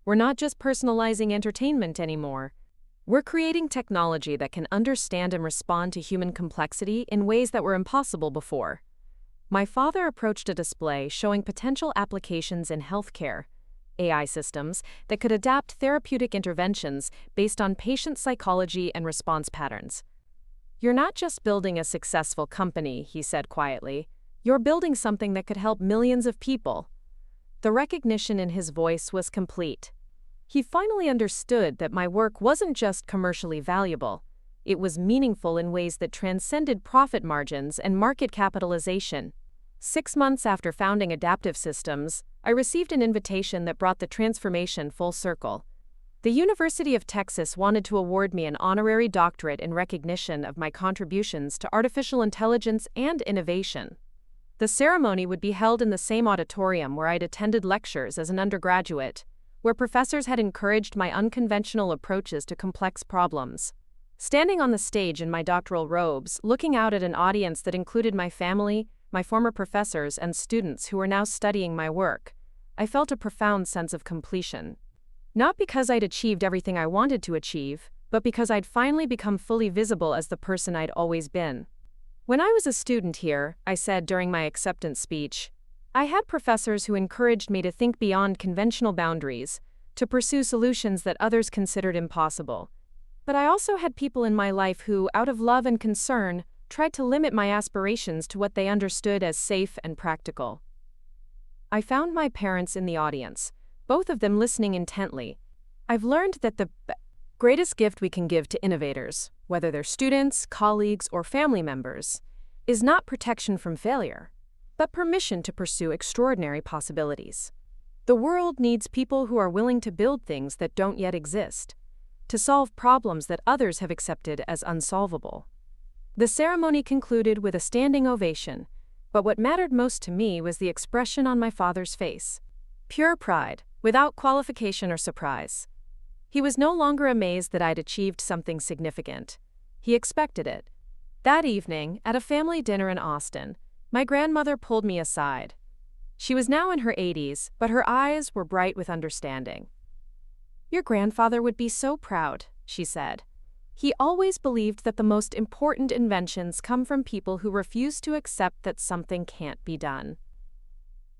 We're not just personalizing entertainment anymore. We're creating technology that can understand and respond to human complexity in ways that were impossible before. My father approached a display showing potential applications in healthcare, AI systems that could adapt therapeutic interventions based on patient psychology and response patterns. "You're not just building a successful company," he said quietly. "You're building something that could help millions of people." The recognition in his voice was complete. He finally understood that my work wasn't just commercially valuable. It was meaningful in ways that transcended profit margins and market capitalization. 6 months after founding Adaptive Systems, I received an invitation that brought the transformation full circle. The University of Texas wanted to award me an honorary doctorate in recognition of my contributions to artificial intelligence and innovation. The ceremony would be held in the same auditorium where I'd attended lectures as an undergraduate, where professors had encouraged my unconventional approaches to complex problems. Standing on the stage in my doctoral robes, looking out at an audience that included my family, my former professors, and students who were now studying my work, I felt a profound sense of completion. Not because I'd achieved everything I wanted to achieve, but because I'd finally become fully visible as the person I'd always been. "When I was a student here," I said during my acceptance speech, "I had professors who encouraged me to think beyond conventional boundaries, to pursue solutions that others considered impossible. But I also had people in my life who, out of love and concern, tried to limit my aspirations to what they understood as safe and practical." I found my parents in the audience, both of them listening intently. I've learned that the greatest gift we can give to innovators, whether they're students, colleagues, or family members, is not protection from failure, but permission to pursue extraordinary possibilities. The world needs people who are willing to build things that don't yet exist, to solve problems that others have accepted as unsolvable. The ceremony concluded with a standing ovation, but what mattered most to me was the expression on my father's face. Pure pride, without qualification or surprise. He was no longer amazed that I'd achieved something significant. He expected it. That evening, at a family dinner in Austin, my grandmother pulled me aside. She was now in her 80s, but her eyes were bright with understanding. "Your grandfather would be so proud," she said. "He always believed that the most important inventions come from people who refuse to accept that something can't be done."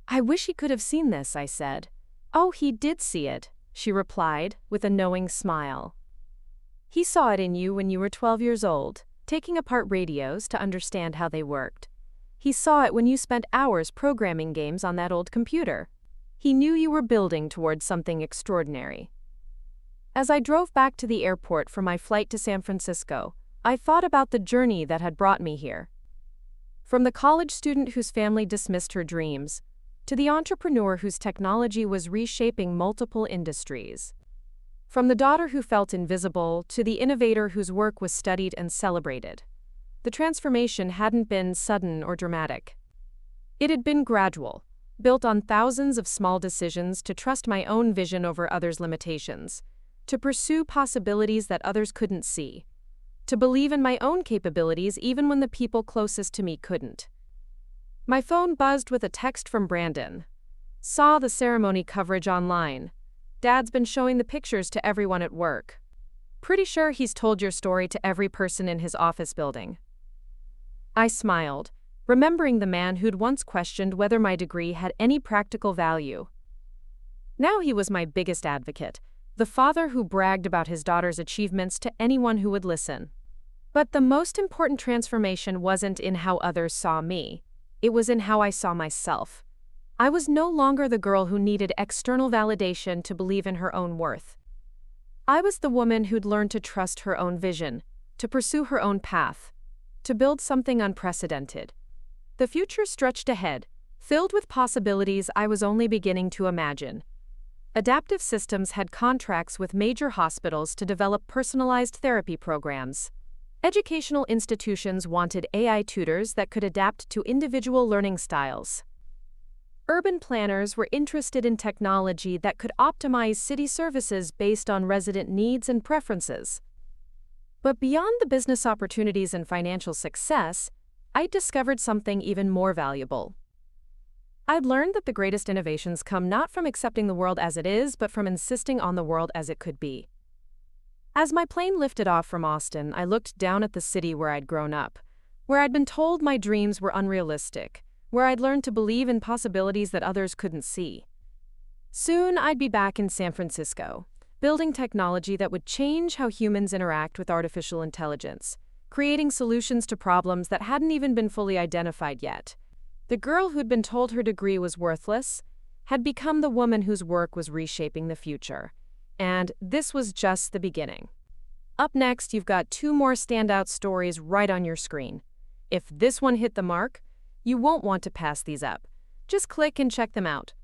"I wish he could have seen this," I said. "Oh, he did see it," she replied, with a knowing smile. "He saw it in you when you were 12 years old, taking apart radios to understand how they worked. He saw it when you spent hours programming games on that old computer. He knew you were building towards something extraordinary." As I drove back to the airport for my flight to San Francisco, I thought about the journey that had brought me here. From the college student whose family dismissed her dreams, to the entrepreneur whose technology was reshaping multiple industries. From the daughter who felt invisible to the innovator whose work was studied and celebrated. The transformation hadn't been sudden or dramatic. It had been gradual, built on thousands of small decisions to trust my own vision over others' limitations, to pursue possibilities that others couldn't see, to believe in my own capabilities even when the people closest to me couldn't. My phone buzzed with a text from Brandon. "Saw the ceremony coverage online. Dad's been showing the pictures to everyone at work. Pretty sure he's told your story to every person in his office building." I smiled, remembering the man who'd once questioned whether my degree had any practical value. Now he was my biggest advocate, the father who bragged about his daughter's achievements to anyone who would listen. But the most important transformation wasn't in how others saw me. It was in how I saw myself. I was no longer the girl who needed external validation to believe in her own worth. I was the woman who'd learned to trust her own vision, to pursue her own path, to build something unprecedented. The future stretched ahead, filled with possibilities I was only beginning to imagine. Adaptive Systems had contracts with major hospitals to develop personalized therapy programs. Educational institutions wanted AI tutors that could adapt to individual learning styles. Urban planners were interested in technology that could optimize city services based on resident needs and preferences. But beyond the business opportunities and financial success, I discovered something even more valuable. I'd learned that the greatest innovations come not from accepting the world as it is, but from insisting on the world as it could be. As my plane lifted off from Austin, I looked down at the city where I'd grown up, where I'd been told my dreams were unrealistic, where I'd learned to believe in possibilities that others couldn't see. Soon, I'd be back in San Francisco, building technology that would change how humans interact with artificial intelligence, creating solutions to problems that hadn't even been fully identified yet. The girl who'd been told her degree was worthless had become the woman whose work was reshaping the future. And this was just the beginning. Up next, you've got two more standout stories right on your screen. If this one hit the mark, you won't want to pass these up. Just click and check them out.